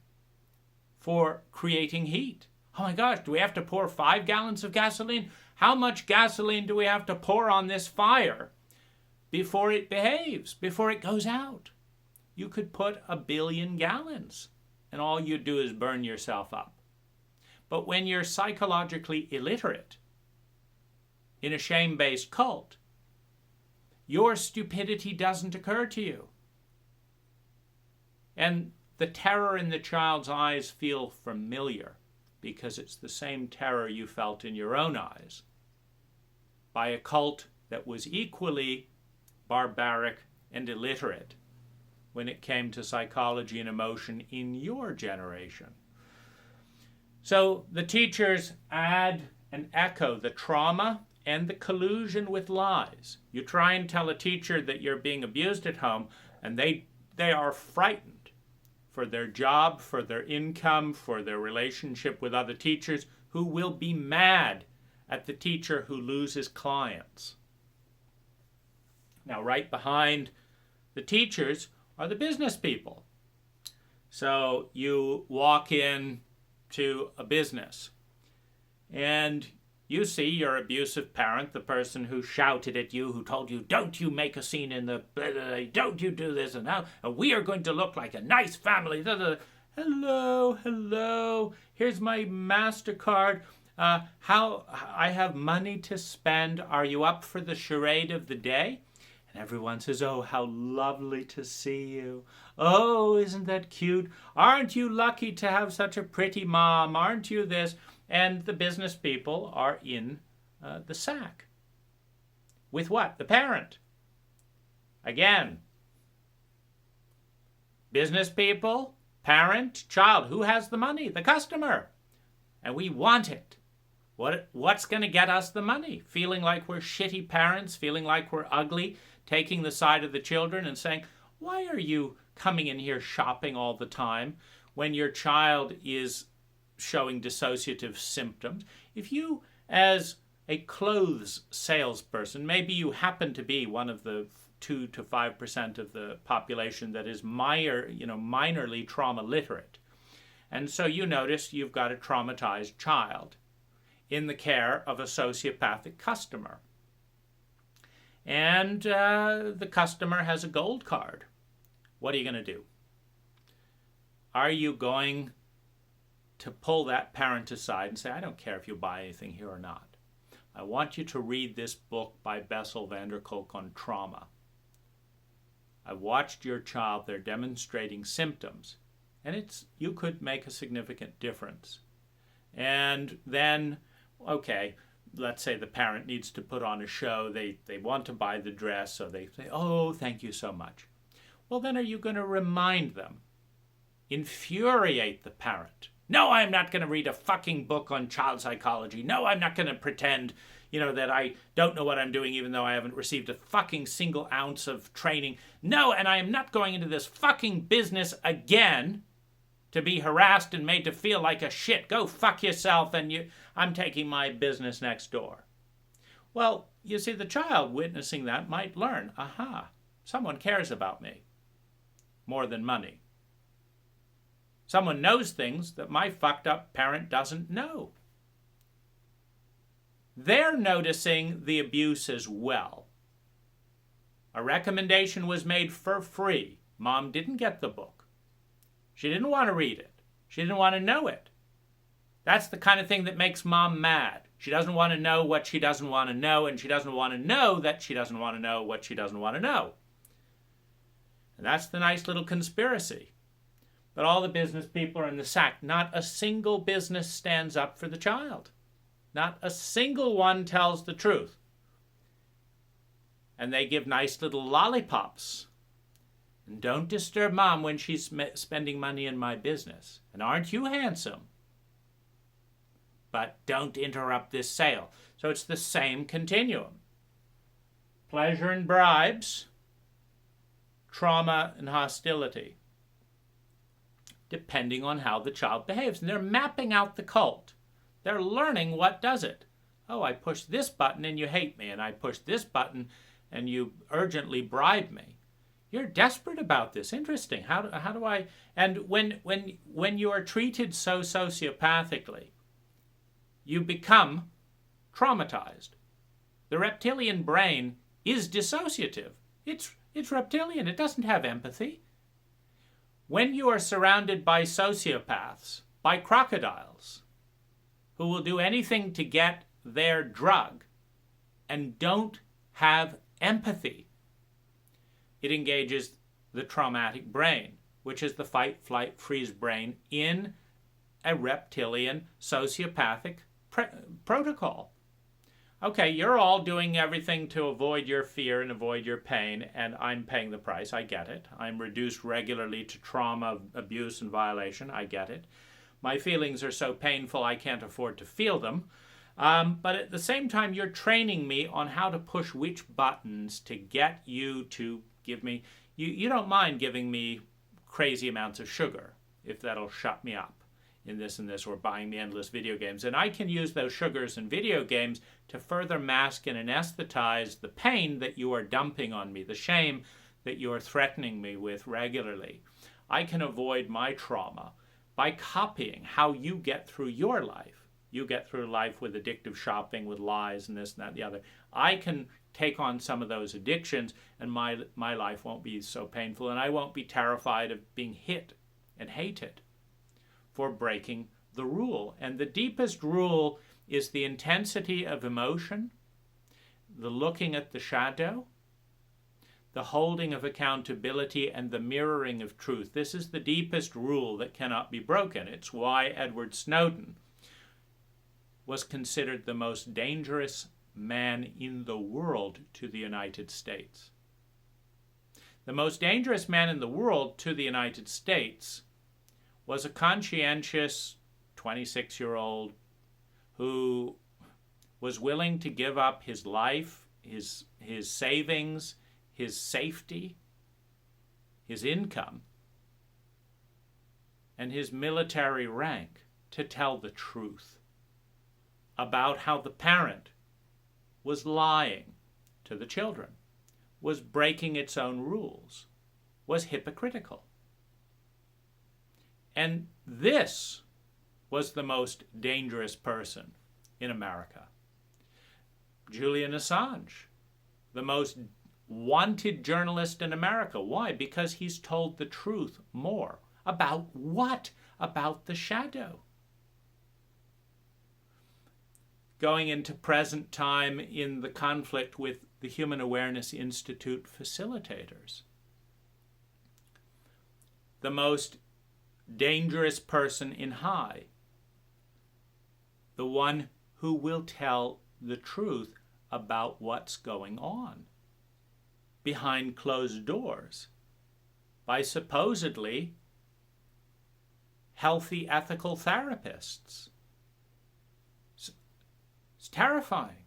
S1: for creating heat. Oh my gosh, do we have to pour 5 gallons of gasoline? How much gasoline do we have to pour on this fire before it behaves, before it goes out? You could put 1 billion gallons and all you do is burn yourself up. But when you're psychologically illiterate in a shame-based cult, your stupidity doesn't occur to you. And the terror in the child's eyes feel familiar because it's the same terror you felt in your own eyes by a cult that was equally barbaric and illiterate when it came to psychology and emotion in your generation. So the teachers add and echo the trauma and the collusion with lies. You try and tell a teacher that you're being abused at home, and they are frightened for their job, for their income, for their relationship with other teachers, who will be mad at the teacher who loses clients. Now, right behind the teachers are the business people. So you walk in to a business and you see your abusive parent, the person who shouted at you, who told you, don't you make a scene in the, don't you do this, and now we are going to look like a nice family. Hello, here's my MasterCard. How I have money to spend. Are you up for the charade of the day? And everyone says, oh, how lovely to see you. Oh, isn't that cute? Aren't you lucky to have such a pretty mom? Aren't you this? And the business people are in the sack. With what? The parent. Again, business people, parent, child. Who has the money? The customer. And we want it. What's going to get us the money? Feeling like we're shitty parents, feeling like we're ugly, taking the side of the children and saying, why are you coming in here shopping all the time when your child is showing dissociative symptoms? If you, as a clothes salesperson, maybe you happen to be one of the 2 to 5% of the population that is minorly trauma literate, and so you notice you've got a traumatized child in the care of a sociopathic customer, and the customer has a gold card. What are you going to do? Are you going to pull that parent aside and say, I don't care if you buy anything here or not. I want you to read this book by Bessel van der Kolk on trauma. I watched your child, they're demonstrating symptoms, and you could make a significant difference. And then, okay, let's say the parent needs to put on a show, they want to buy the dress, so they say, oh, thank you so much. Well, then are you going to remind them? Infuriate the parent. No, I'm not going to read a fucking book on child psychology. No, I'm not going to pretend, that I don't know what I'm doing even though I haven't received a fucking single ounce of training. No, and I am not going into this fucking business again to be harassed and made to feel like a shit. Go fuck yourself, and I'm taking my business next door. Well, you see, the child witnessing that might learn, aha, someone cares about me more than money. Someone knows things that my fucked up parent doesn't know. They're noticing the abuse as well. A recommendation was made for free. Mom didn't get the book. She didn't want to read it. She didn't want to know it. That's the kind of thing that makes mom mad. She doesn't want to know what she doesn't want to know, and she doesn't want to know that she doesn't want to know what she doesn't want to know. And that's the nice little conspiracy. But all the business people are in the sack. Not a single business stands up for the child. Not a single one tells the truth. And they give nice little lollipops. And don't disturb mom when she's spending money in my business. And aren't you handsome? but don't interrupt this sale. So it's the same continuum. Pleasure and bribes, trauma and hostility, depending on how the child behaves. And they're mapping out the cult. They're learning what does it. Oh, I push this button and you hate me, and I push this button and you urgently bribe me. You're desperate about this. Interesting. How do I... And when you are treated so sociopathically, you become traumatized. The reptilian brain is dissociative. It's reptilian. It doesn't have empathy. When you are surrounded by sociopaths, by crocodiles, who will do anything to get their drug and don't have empathy, it engages the traumatic brain, which is the fight, flight, freeze brain in a reptilian sociopathic protocol. Okay, you're all doing everything to avoid your fear and avoid your pain, and I'm paying the price. I get it. I'm reduced regularly to trauma, abuse, and violation. I get it. My feelings are so painful I can't afford to feel them. But at the same time, you're training me on how to push which buttons to get you to give me... You don't mind giving me crazy amounts of sugar if that'll shut me up in this and this, or buying me endless video games. And I can use those sugars and video games to further mask and anesthetize the pain that you are dumping on me, the shame that you are threatening me with regularly. I can avoid my trauma by copying how you get through your life. You get through life with addictive shopping, with lies and this and that and the other. I can take on some of those addictions, and my life won't be so painful, and I won't be terrified of being hit and hated for breaking the rule. And the deepest rule is the intensity of emotion, the looking at the shadow, the holding of accountability, and the mirroring of truth. This is the deepest rule that cannot be broken. It's why Edward Snowden was considered the most dangerous man in the world to the United States. The most dangerous man in the world to the United States was a conscientious 26-year-old who was willing to give up his life, his savings, his safety, his income, and his military rank to tell the truth about how the parent was lying to the children, was breaking its own rules, was hypocritical. And this was the most dangerous person in America. Julian Assange, the most wanted journalist in America. Why? Because he's told the truth more. About what? About the shadow. Going into present time in the conflict with the Human Awareness Institute facilitators. The most dangerous person in high. The one who will tell the truth about what's going on behind closed doors by supposedly healthy, ethical therapists. It's terrifying.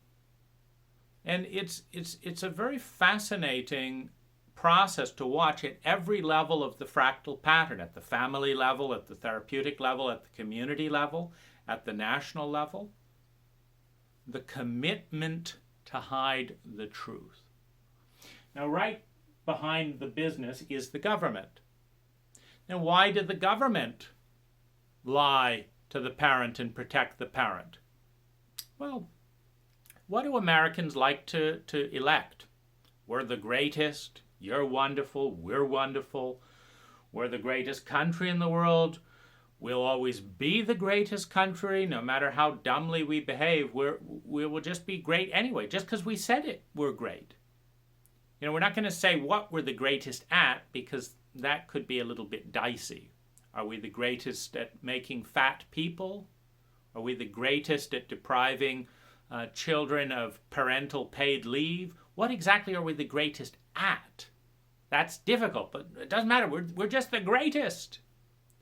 S1: And it's a very fascinating process to watch at every level of the fractal pattern, at the family level, at the therapeutic level, at the community level, at the national level. The commitment to hide the truth. Now, right behind the business is the government. Now, why did the government lie to the parent and protect the parent? Well, what do Americans like to elect? We're the greatest, you're wonderful, we're wonderful, we're the greatest country in the world, we'll always be the greatest country, no matter how dumbly we behave, we will just be great anyway, just because we said it, we're great. You know, we're not going to say what we're the greatest at, because that could be a little bit dicey. Are we the greatest at making fat people? Are we the greatest at depriving children of parental paid leave? What exactly are we the greatest at? That's difficult, but it doesn't matter. We're just the greatest.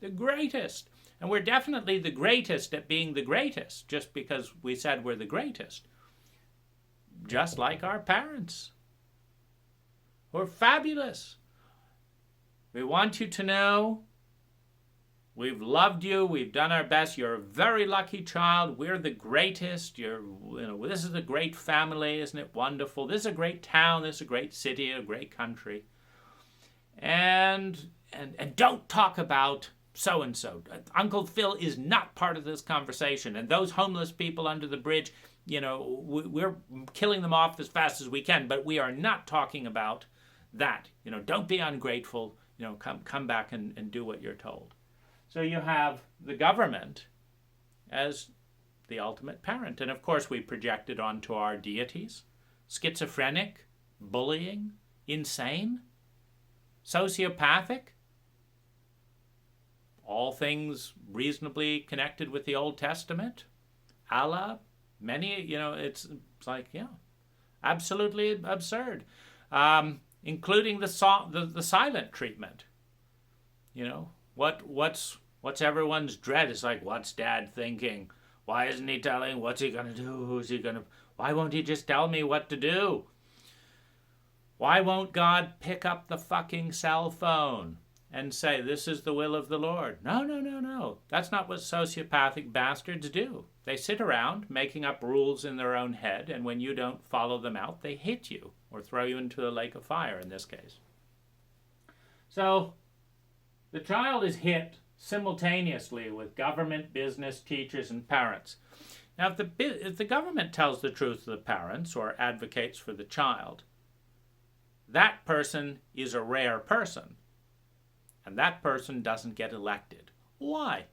S1: The greatest. And we're definitely the greatest at being the greatest, just because we said we're the greatest. Just like our parents. We're fabulous. We want you to know we've loved you. We've done our best. You're a very lucky child. We're the greatest. This is a great family. Isn't it wonderful? This is a great town. This is a great city, a great country. And don't talk about so-and-so. Uncle Phil is not part of this conversation. And those homeless people under the bridge, we're killing them off as fast as we can, but we are not talking about that. Don't be ungrateful. Come back and do what you're told. So you have the government as the ultimate parent. And of course we project it onto our deities. Schizophrenic, bullying, insane, sociopathic. All things reasonably connected with the Old Testament. Allah, many, it's like, absolutely absurd. Including the silent treatment. What's everyone's dread? It's like, what's Dad thinking? Why isn't he telling? What's he gonna do? Why won't he just tell me what to do? Why won't God pick up the fucking cell phone and say, this is the will of the Lord? No. That's not what sociopathic bastards do. They sit around making up rules in their own head, and when you don't follow them out, they hit you or throw you into a lake of fire in this case. So the child is hit simultaneously with government, business, teachers, and parents. Now, if the government tells the truth to the parents or advocates for the child, that person is a rare person. And that person doesn't get elected. Why?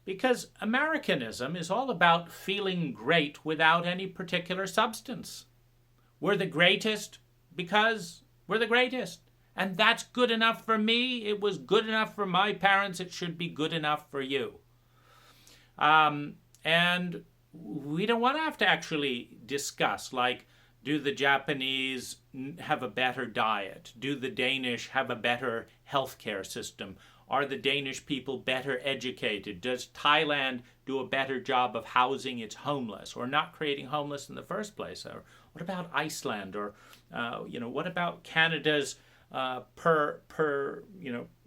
S1: Because Americanism is all about feeling great without any particular substance. We're the greatest because we're the greatest. And that's good enough for me. It was good enough for my parents. It should be good enough for you. And we don't want to have to actually discuss, like, do the Japanese have a better diet? Do the Danish have a better healthcare system? Are the Danish people better educated? Does Thailand do a better job of housing its homeless or not creating homeless in the first place? Or what about Iceland? Or what about Canada's per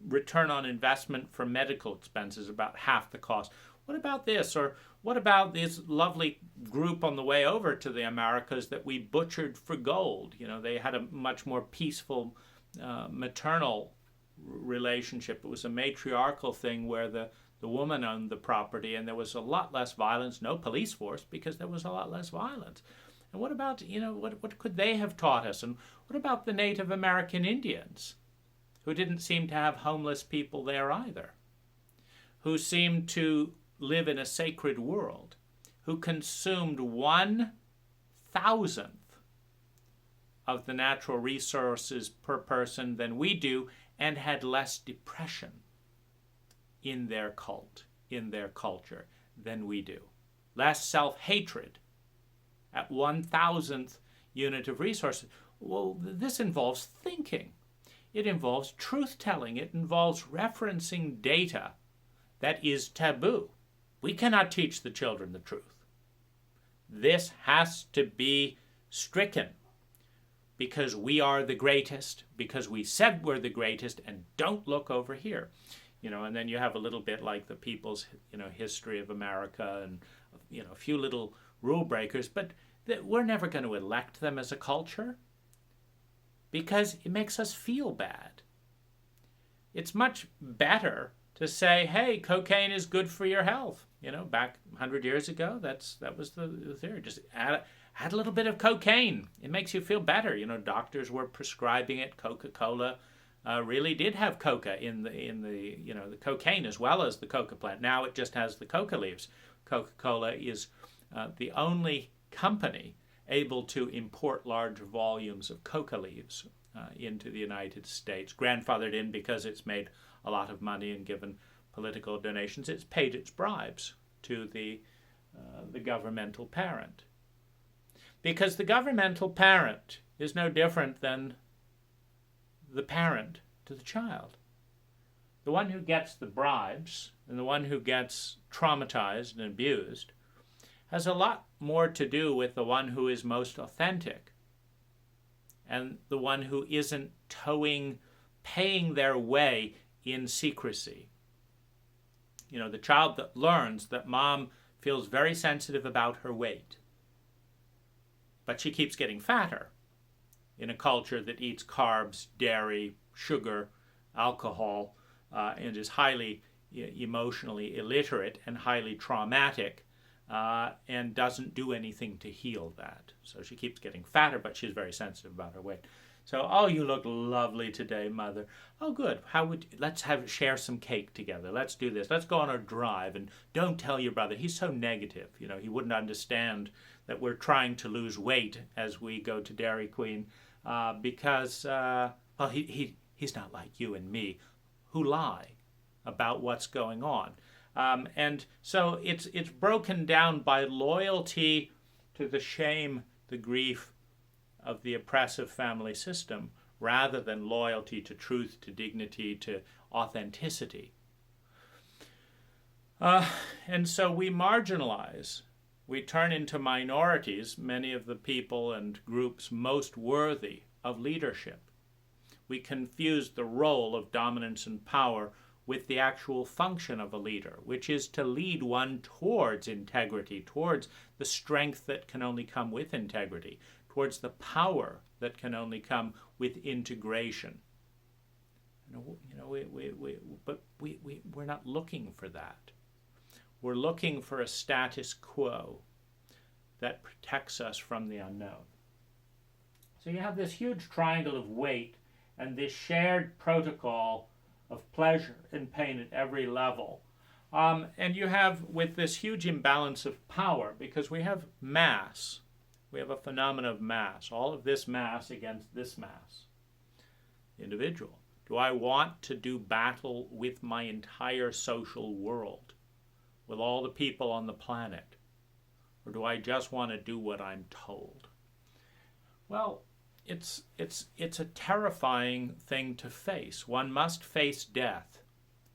S1: return on investment for medical expenses about half the cost? What about this? Or what about this lovely group on the way over to the Americas that we butchered for gold? They had a much more peaceful maternal relationship. It was a matriarchal thing where the woman owned the property, and there was a lot less violence, no police force, because there was a lot less violence. And what about, what could they have taught us? And what about the Native American Indians, who didn't seem to have homeless people there either, who seemed to live in a sacred world, who consumed 1,000th of the natural resources per person than we do, and had less depression in their cult, in their culture, than we do. Less self-hatred at 1,000th unit of resources. Well, this involves thinking. It involves truth-telling. It involves referencing data that is taboo. We cannot teach the children the truth. This has to be stricken because we are the greatest, because we said we're the greatest, and don't look over here. And then you have a little bit like the people's, history of America and, a few little rule breakers, but we're never going to elect them as a culture because it makes us feel bad. It's much better to say, hey, cocaine is good for your health. Back 100 years ago, that was the theory. Just add a little bit of cocaine. It makes you feel better. Doctors were prescribing it. Coca-Cola really did have coca in the cocaine as well as the coca plant. Now it just has the coca leaves. Coca-Cola is the only company able to import large volumes of coca leaves into the United States, grandfathered in because it's made a lot of money and given political donations. It's paid its bribes to the governmental parent. Because the governmental parent is no different than the parent to the child. The one who gets the bribes and the one who gets traumatized and abused has a lot more to do with the one who is most authentic and the one who isn't paying their way in secrecy. You know, the child that learns that mom feels very sensitive about her weight, but she keeps getting fatter in a culture that eats carbs, dairy, sugar, alcohol, and is highly emotionally illiterate and highly traumatic, and doesn't do anything to heal that. So she keeps getting fatter, but she's very sensitive about her weight. So, oh, you look lovely today, Mother. Oh, good. Let's share some cake together. Let's do this. Let's go on a drive, and don't tell your brother. He's so negative. You know, he wouldn't understand that we're trying to lose weight as we go to Dairy Queen, because he's not like you and me, who lie about what's going on. And so it's broken down by loyalty to the shame, the grief of the oppressive family system, rather than loyalty to truth, to dignity, to authenticity. And so we marginalize. We turn into minorities many of the people and groups most worthy of leadership. We confuse the role of dominance and power with the actual function of a leader, which is to lead one towards integrity, towards the strength that can only come with integrity, towards the power that can only come with integration. But we're not looking for that. We're looking for a status quo that protects us from the unknown. So you have this huge triangle of weight and this shared protocol of pleasure and pain at every level. And you have, with this huge imbalance of power, because we have mass, we have a phenomenon of mass, all of this mass against this mass, individual. Do I want to do battle with my entire social world, with all the people on the planet? Or do I just want to do what I'm told? Well, it's a terrifying thing to face. One must face death,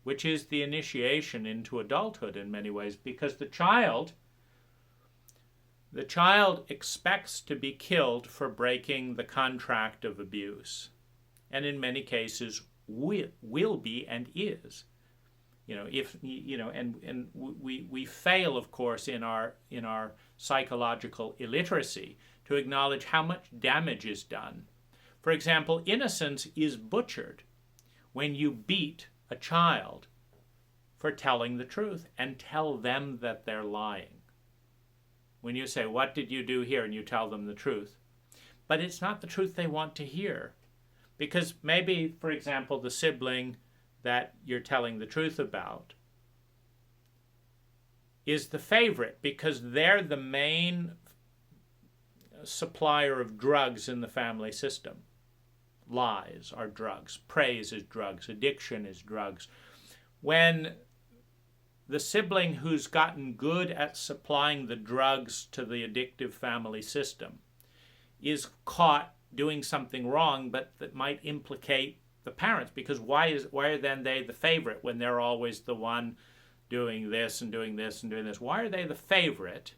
S1: which is the initiation into adulthood in many ways, because the child expects to be killed for breaking the contract of abuse, and in many cases will be and is. And we fail, of course, in our psychological illiteracy to acknowledge how much damage is done. For example, innocence is butchered when you beat a child for telling the truth and tell them that they're lying. When you say, "What did you do here?" and you tell them the truth. But it's not the truth they want to hear. Because maybe, for example, the sibling that you're telling the truth about is the favorite because they're the main supplier of drugs in the family system. Lies are drugs. Praise is drugs. Addiction is drugs. When the sibling who's gotten good at supplying the drugs to the addictive family system is caught doing something wrong, but that might implicate the parents, because why are then they the favorite when they're always the one doing this and doing this and doing this? Why are they the favorite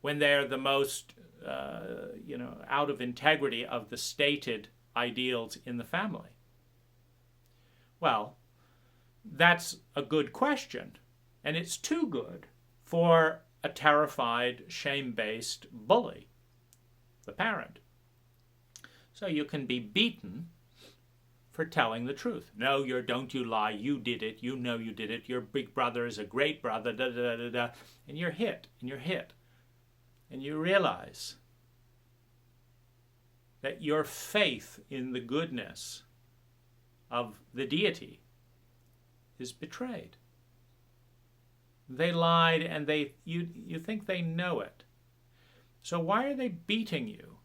S1: when they're the most out of integrity of the stated ideals in the family? Well, that's a good question, and it's too good for a terrified, shame-based bully, the parent. So you can be beaten for telling the truth. No, don't you lie, you did it, you know you did it, your big brother is a great brother, da da da da, and you're hit, and you realize that your faith in the goodness of the deity is betrayed. They lied, and you think they know it. So why are they beating you?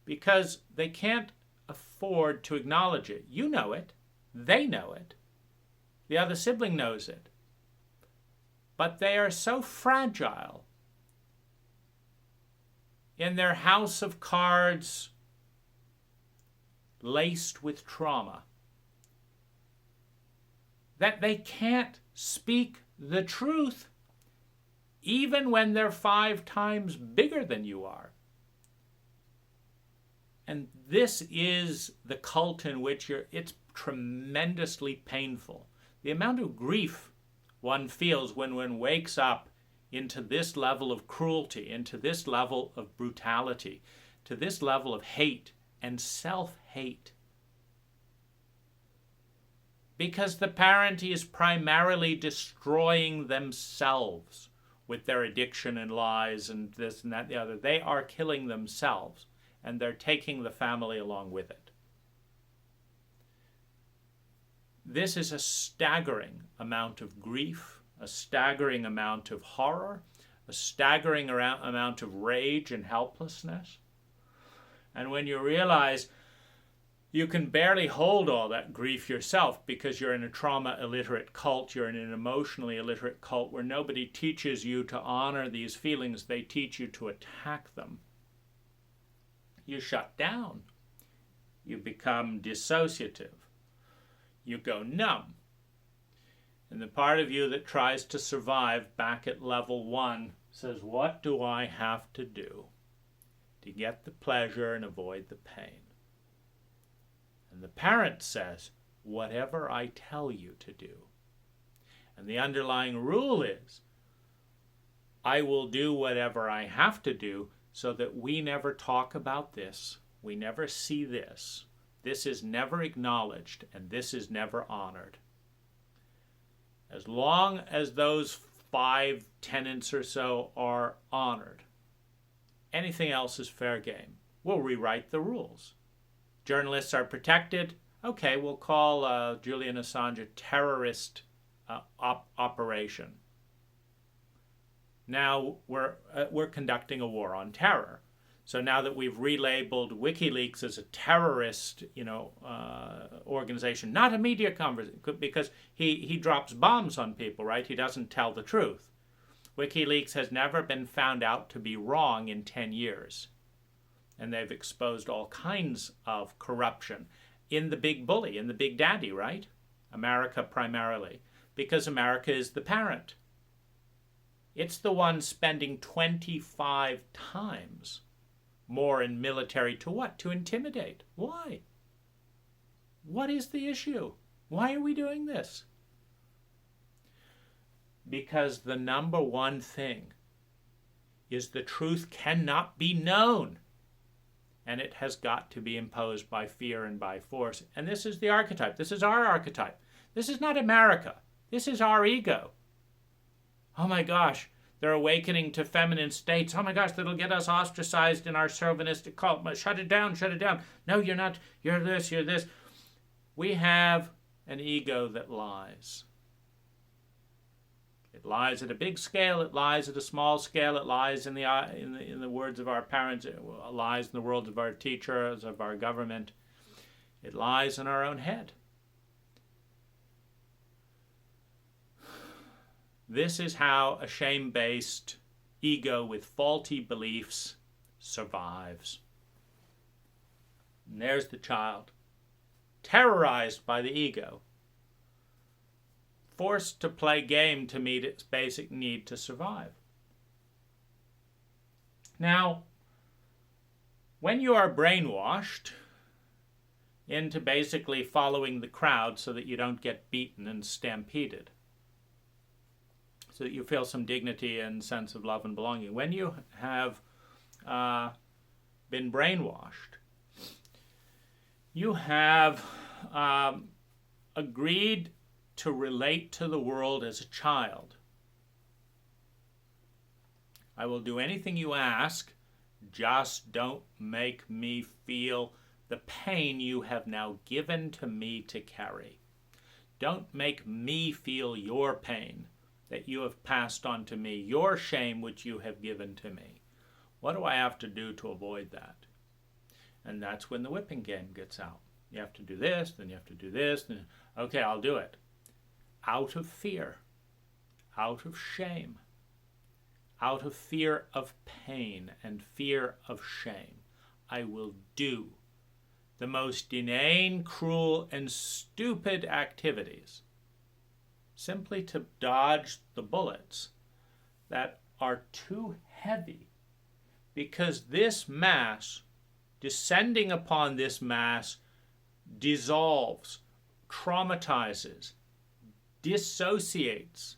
S1: Because they can't afford to acknowledge it. You know it. They know it. The other sibling knows it. But they are so fragile in their house of cards laced with trauma that they can't speak the truth even when they're 5 times bigger than you are. And this is the cult in which it's tremendously painful. The amount of grief one feels when one wakes up into this level of cruelty, into this level of brutality, to this level of hate and self-hate. Because the parent is primarily destroying themselves with their addiction and lies and this and that and the other. They are killing themselves, and they're taking the family along with it. This is a staggering amount of grief, a staggering amount of horror, a staggering amount of rage and helplessness. And when you realize you can barely hold all that grief yourself because you're in a trauma-illiterate cult, you're in an emotionally illiterate cult where nobody teaches you to honor these feelings, they teach you to attack them. You shut down. You become dissociative. You go numb. And the part of you that tries to survive back at level 1 says, what do I have to do to get the pleasure and avoid the pain? And the parent says, whatever I tell you to do. And the underlying rule is, I will do whatever I have to do so that we never talk about this. We never see this. This is never acknowledged, and this is never honored. As long as those 5 tenets or so are honored, anything else is fair game. We'll rewrite the rules. Journalists are protected. Okay, we'll call Julian Assange a terrorist operation. Now we're conducting a war on terror. So now that we've relabeled WikiLeaks as a terrorist, organization, not a media conversation, because he drops bombs on people, right? He doesn't tell the truth. WikiLeaks has never been found out to be wrong in 10 years. And they've exposed all kinds of corruption in the big bully, in the big daddy, right? America primarily, because America is the parent. It's the one spending 25 times more in military to what? To intimidate. Why? What is the issue? Why are we doing this? Because the number one thing is the truth cannot be known. And it has got to be imposed by fear and by force. And this is the archetype. This is our archetype. This is not America. This is our ego. Oh my gosh, they're awakening to feminine states. Oh my gosh, that'll get us ostracized in our chauvinistic cult. But shut it down, shut it down. No, you're not. You're this, you're this. We have an ego that lies. It lies at a big scale, it lies at a small scale, it lies in the words of our parents, it lies in the words of our teachers, of our government. It lies in our own head. This is how a shame-based ego with faulty beliefs survives. And there's the child, terrorized by the ego, forced to play game to meet its basic need to survive. Now, when you are brainwashed into basically following the crowd so that you don't get beaten and stampeded, so that you feel some dignity and sense of love and belonging, when you have been brainwashed, you have agreed to relate to the world as a child. I will do anything you ask, just don't make me feel the pain you have now given to me to carry. Don't make me feel your pain that you have passed on to me, your shame which you have given to me. What do I have to do to avoid that? And that's when the whipping game gets out. You have to do this, then you have to do this, then, okay, I'll do it. Out of fear, out of shame, out of fear of pain and fear of shame, I will do the most inane, cruel, and stupid activities simply to dodge the bullets that are too heavy, because this mass, descending upon this mass, dissolves, traumatizes, dissociates,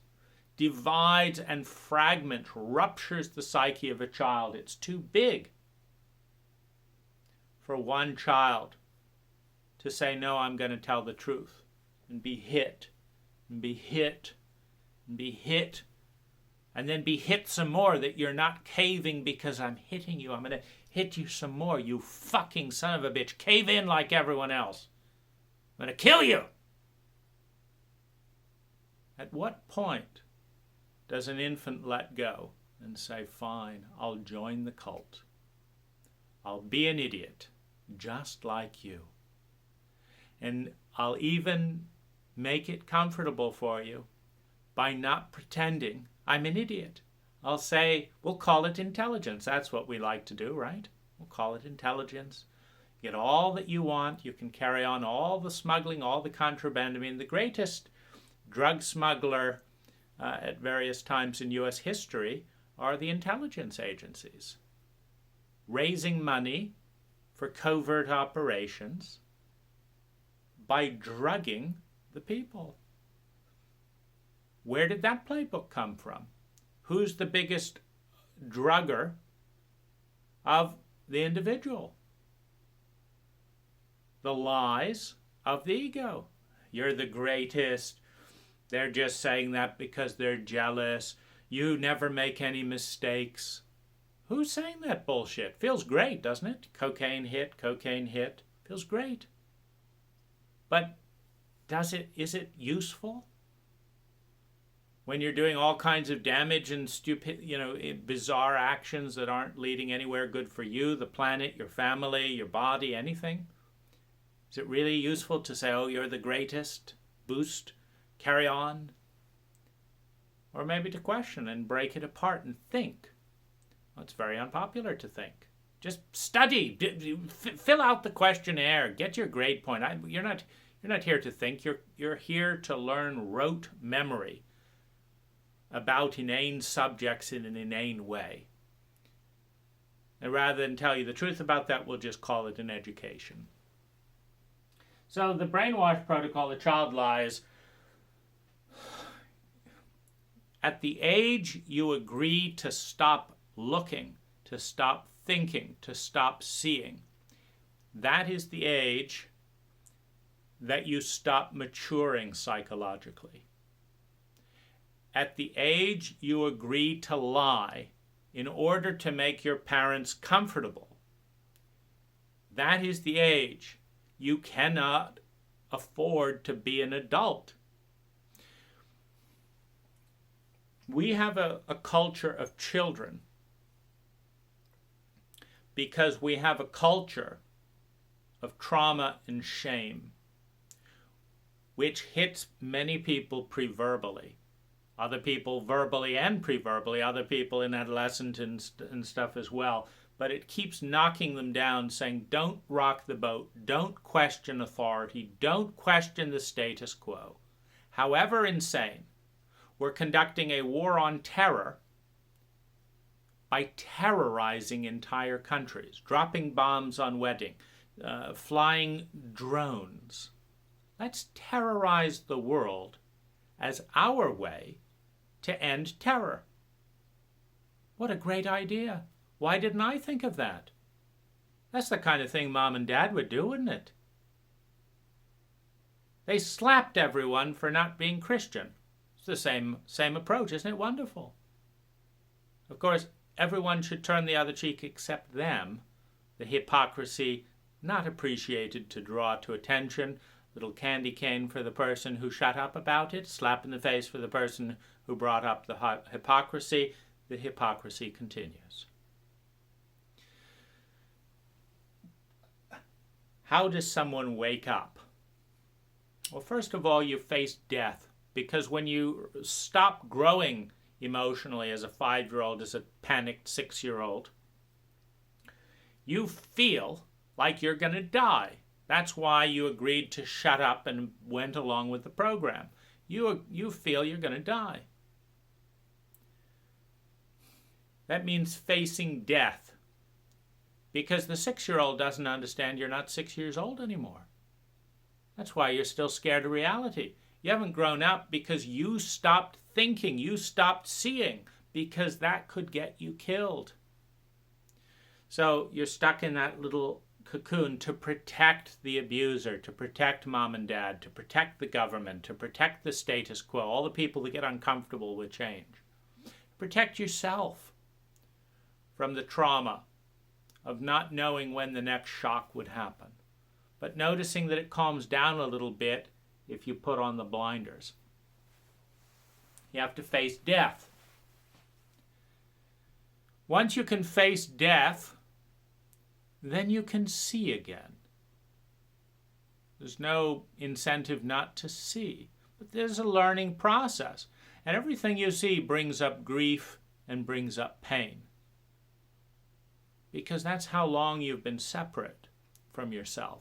S1: divides and fragments, ruptures the psyche of a child. It's too big for one child to say, no, I'm going to tell the truth, and be hit, and be hit, and be hit, and then be hit some more, that you're not caving because I'm hitting you. I'm going to hit you some more, you fucking son of a bitch. Cave in like everyone else. I'm going to kill you. At what point does an infant let go and say, fine, I'll join the cult. I'll be an idiot, just like you. And I'll even make it comfortable for you by not pretending I'm an idiot. I'll say, we'll call it intelligence. That's what we like to do, right? We'll call it intelligence. Get all that you want. You can carry on all the smuggling, all the contraband. I mean, the greatest drug smuggler at various times in U.S. history are the intelligence agencies, raising money for covert operations by drugging the people. Where did that playbook come from? Who's the biggest drugger of the individual? The lies of the ego. You're the greatest. They're just saying that because they're jealous. You never make any mistakes. Who's saying that bullshit? Feels great, doesn't it? Cocaine hit, cocaine hit. Feels great. But is it useful? When you're doing all kinds of damage and stupid, bizarre actions that aren't leading anywhere good for you, the planet, your family, your body, anything? Is it really useful to say, oh, you're the greatest, boost, carry on? Or maybe to question and break it apart and think. Well, it's very unpopular to think. Just study, fill out the questionnaire, get your grade point. You're not here to think. You're here to learn rote memory about inane subjects in an inane way. And rather than tell you the truth about that, we'll just call it an education. So the brainwash protocol, the child lies. At the age you agree to stop looking, to stop thinking, to stop seeing, that is the age that you stop maturing psychologically. At the age you agree to lie in order to make your parents comfortable, that is the age you cannot afford to be an adult. We have a culture of children because we have a culture of trauma and shame, which hits many people preverbally. Other people verbally and preverbally, other people in adolescence and stuff as well. But it keeps knocking them down, saying, don't rock the boat, don't question authority, don't question the status quo. However insane, we're conducting a war on terror by terrorizing entire countries, dropping bombs on weddings, flying drones. Let's terrorize the world as our way to end terror. What a great idea. Why didn't I think of that? That's the kind of thing Mom and Dad would do, wouldn't it? They slapped everyone for not being Christian. It's the same approach. Isn't it wonderful? Of course, everyone should turn the other cheek except them. The hypocrisy not appreciated to draw to attention. Little candy cane for the person who shut up about it. Slap in the face for the person who brought up the hypocrisy. The hypocrisy continues. How does someone wake up? Well, first of all, you face death. Because when you stop growing emotionally as a 5-year-old, as a panicked 6-year-old, you feel like you're going to die. That's why you agreed to shut up and went along with the program. you feel you're going to die. That means facing death, because the 6-year-old doesn't understand you're not 6 years old anymore. That's why you're still scared of reality. You haven't grown up because you stopped thinking, you stopped seeing, because that could get you killed. So you're stuck in that little cocoon to protect the abuser, to protect mom and dad, to protect the government, to protect the status quo, all the people that get uncomfortable with change. Protect yourself from the trauma of not knowing when the next shock would happen, but noticing that it calms down a little bit if you put on the blinders. You have to face death. Once you can face death, then you can see again. There's no incentive not to see, but there's a learning process. And everything you see brings up grief and brings up pain, because that's how long you've been separate from yourself.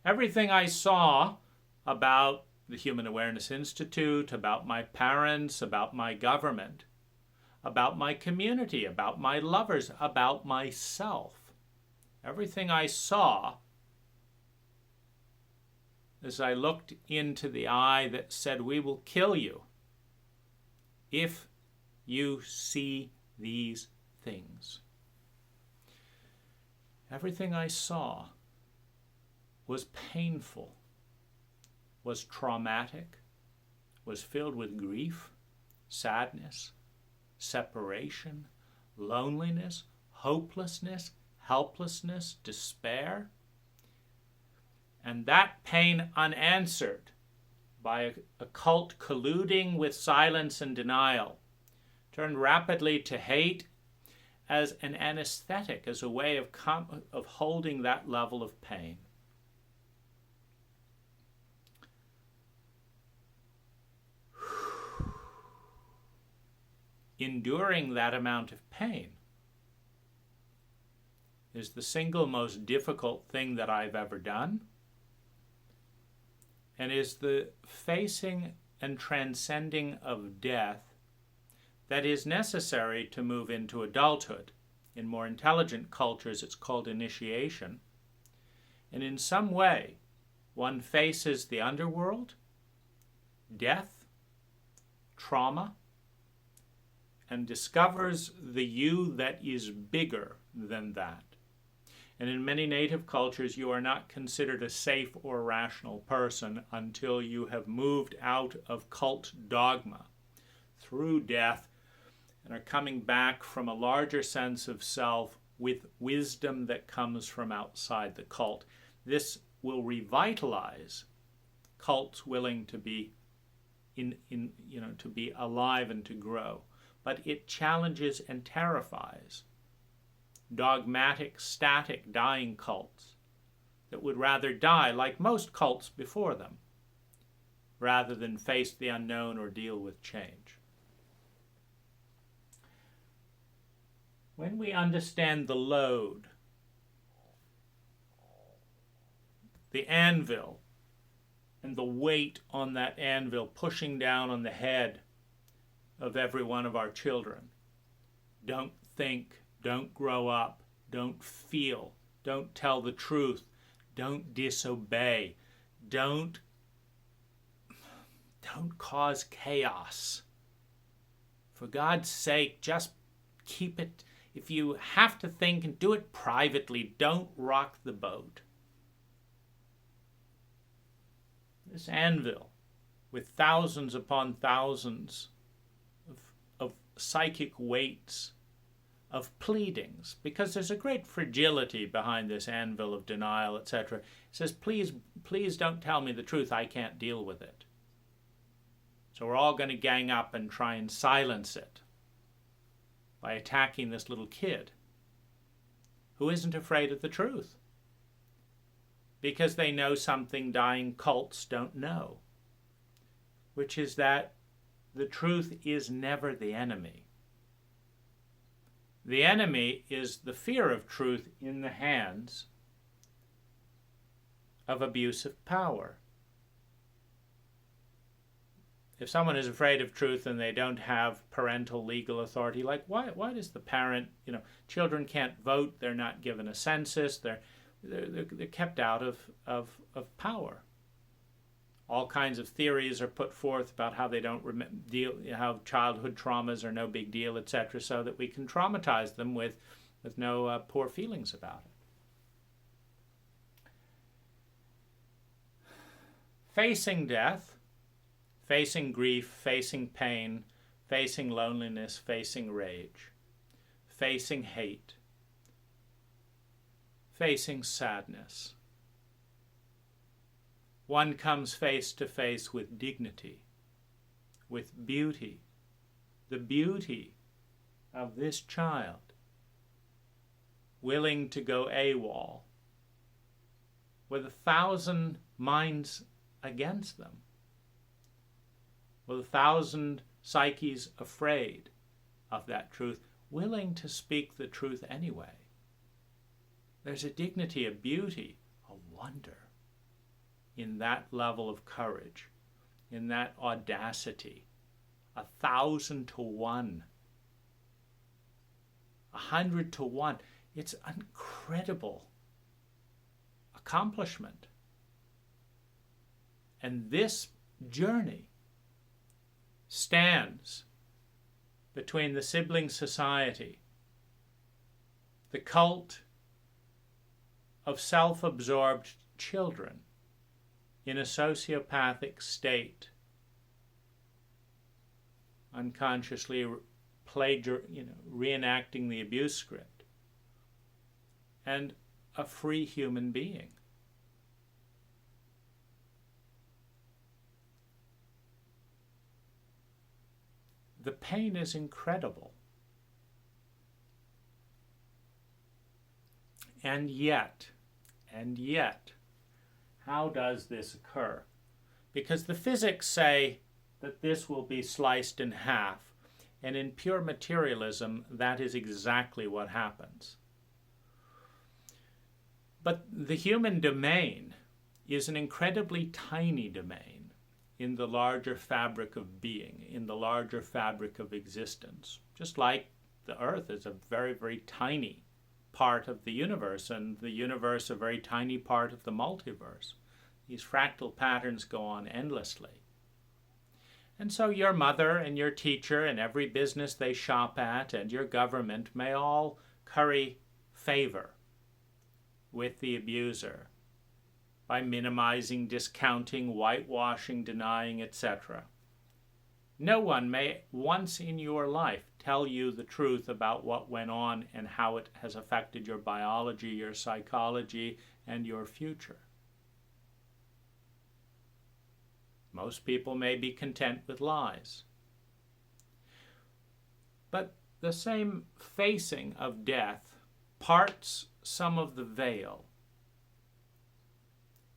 S1: Everything I saw about the Human Awareness Institute, about my parents, about my government, about my community, about my lovers, about myself, everything I saw as I looked into the eye that said, "We will kill you if you see these things." Everything I saw was painful, was traumatic, was filled with grief, sadness, separation, loneliness, hopelessness, helplessness, despair. And that pain unanswered by a cult colluding with silence and denial turned rapidly to hate as an anesthetic, as a way of holding that level of pain. Enduring that amount of pain is the single most difficult thing that I've ever done, and is the facing and transcending of death that is necessary to move into adulthood. In more intelligent cultures, it's called initiation. And in some way, one faces the underworld, death, trauma, and discovers the you that is bigger than that. And in many native cultures, you are not considered a safe or rational person until you have moved out of cult dogma through death and are coming back from a larger sense of self with wisdom that comes from outside the cult. This will revitalize cults willing to be to be alive and to grow. But it challenges and terrifies dogmatic, static, dying cults that would rather die like most cults before them, rather than face the unknown or deal with change. When we understand the load, the anvil, and the weight on that anvil pushing down on the head of every one of our children, don't think, don't grow up, don't feel, don't tell the truth, don't disobey, don't cause chaos. For God's sake, just keep it. If you have to think, and do it privately, don't rock the boat. This anvil, with thousands upon thousands of psychic weights, of pleadings, because there's a great fragility behind this anvil of denial, etc. It says, please don't tell me the truth, I can't deal with it. So we're all going to gang up and try and silence it by attacking this little kid who isn't afraid of the truth, because they know something dying cults don't know, which is that the truth is never the enemy. The enemy is the fear of truth in the hands of abusive power. if someone is afraid of truth and they don't have parental legal authority, like why does the parent, children can't vote, they're not given a census, they're kept out of power. All kinds of theories are put forth about how they don't how childhood traumas are no big deal, etc., so that we can traumatize them with no poor feelings about it. Facing death, facing grief, facing pain, facing loneliness, facing rage, facing hate, facing sadness. One comes face to face with dignity, with beauty, the beauty of this child, willing to go AWOL, with 1,000 minds against them, with 1,000 psyches afraid of that truth, willing to speak the truth anyway. There's a dignity, a beauty, a wonder in that level of courage, in that audacity. 1,000 to 1, 100 to 1. It's an incredible accomplishment. And this journey stands between the sibling society, the cult of self-absorbed children in a sociopathic state, unconsciously reenacting the abuse script, and a free human being. The pain is incredible. And yet, how does this occur? Because the physics say that this will be sliced in half, and in pure materialism, that is exactly what happens. But the human domain is an incredibly tiny domain in the larger fabric of being, in the larger fabric of existence. Just like the Earth is a very, very tiny part of the universe, and the universe a very tiny part of the multiverse. These fractal patterns go on endlessly. And so your mother and your teacher and every business they shop at and your government may all curry favor with the abuser by minimizing, discounting, whitewashing, denying, etc. No one may once in your life tell you the truth about what went on and how it has affected your biology, your psychology, and your future. Most people may be content with lies. But the same facing of death parts some of the veil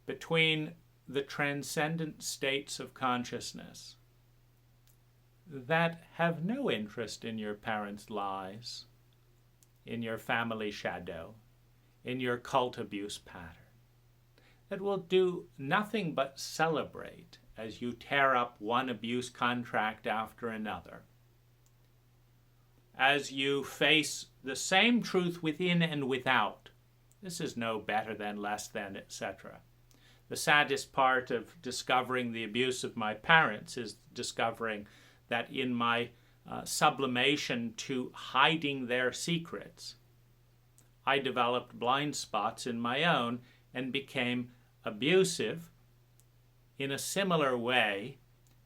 S1: between the transcendent states of consciousness that have no interest in your parents' lies, in your family shadow, in your cult abuse pattern, that will do nothing but celebrate as you tear up one abuse contract after another, as you face the same truth within and without. This is no better than, less than, etc. The saddest part of discovering the abuse of my parents is discovering that in my sublimation to hiding their secrets, I developed blind spots in my own and became abusive in a similar way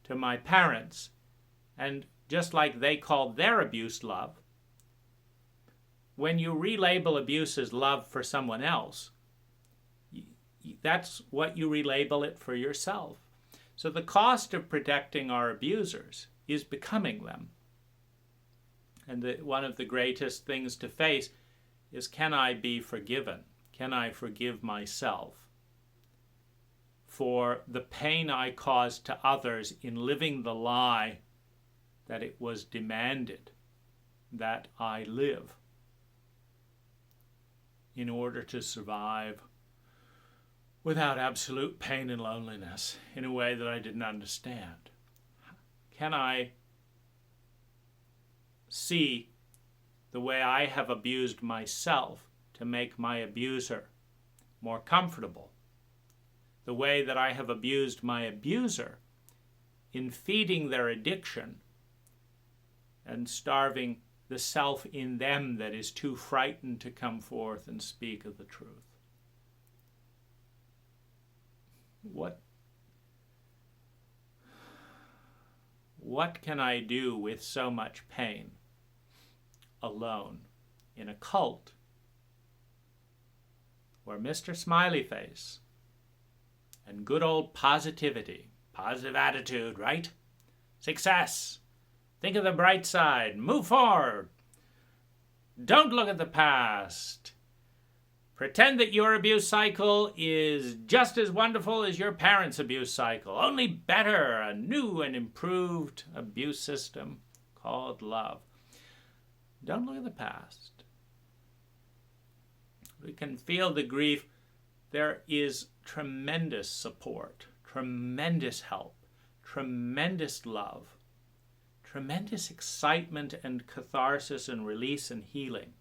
S1: to my parents. And just like they called their abuse love, when you relabel abuse as love for someone else, that's what you relabel it for yourself. So the cost of protecting our abusers is becoming them. And one of the greatest things to face is, can I be forgiven? Can I forgive myself for the pain I caused to others in living the lie that it was demanded that I live in order to survive without absolute pain and loneliness in a way that I didn't understand? can I see the way I have abused myself to make my abuser more comfortable? The way that I have abused my abuser in feeding their addiction and starving the self in them that is too frightened to come forth and speak of the truth. What can I do with so much pain alone in a cult where Mr. Smiley Face and good old positivity, positive attitude, right? Success. Think of the bright side. Move forward. Don't look at the past. Pretend that your abuse cycle is just as wonderful as your parents' abuse cycle, only better, a new and improved abuse system called love. Don't look at the past. We can feel the grief. There is tremendous support, tremendous help, tremendous love, tremendous excitement and catharsis and release and healing.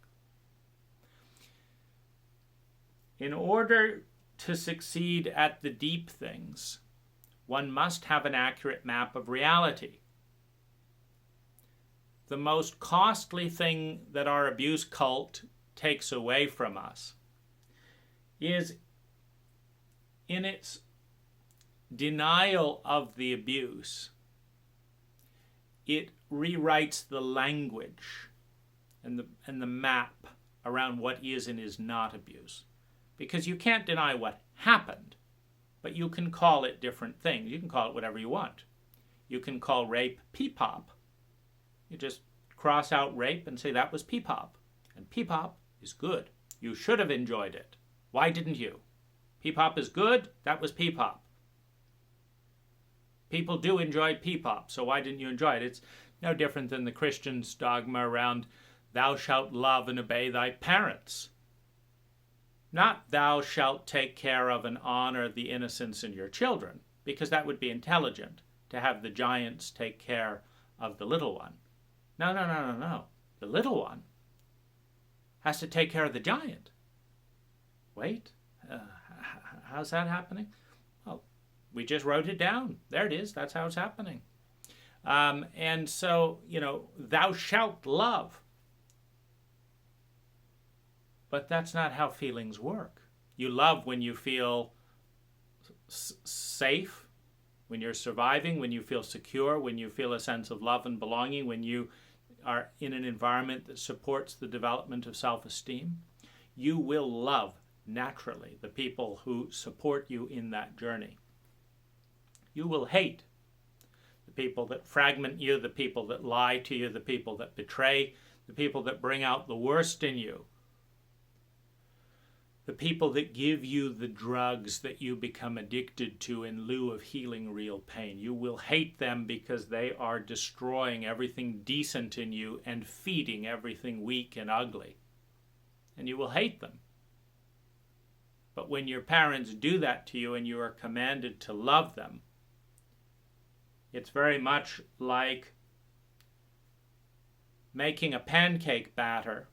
S1: In order to succeed at the deep things, one must have an accurate map of reality. The most costly thing that our abuse cult takes away from us is in its denial of the abuse, it rewrites the language and the map around what is and is not abuse. Because you can't deny what happened, but you can call it different things. You can call it whatever you want. You can call rape P-pop. You just cross out rape and say that was P-pop. And P-pop is good. You should have enjoyed it. Why didn't you? P-pop is good. That was P-pop. People do enjoy P-pop, so why didn't you enjoy it? It's no different than the Christian's dogma around thou shalt love and obey thy parents. Not thou shalt take care of and honor the innocents in your children, because that would be intelligent, to have the giants take care of the little one. No. The little one has to take care of the giant. Wait, how's that happening? Well, we just wrote it down. There it is. That's how it's happening. And so, thou shalt love. But that's not how feelings work. You love when you feel safe, when you're surviving, when you feel secure, when you feel a sense of love and belonging, when you are in an environment that supports the development of self-esteem. You will love naturally the people who support you in that journey. You will hate the people that fragment you, the people that lie to you, the people that betray, the people that bring out the worst in you. The people that give you the drugs that you become addicted to in lieu of healing real pain. You will hate them because they are destroying everything decent in you and feeding everything weak and ugly. And you will hate them. But when your parents do that to you and you are commanded to love them, it's very much like making a pancake batter,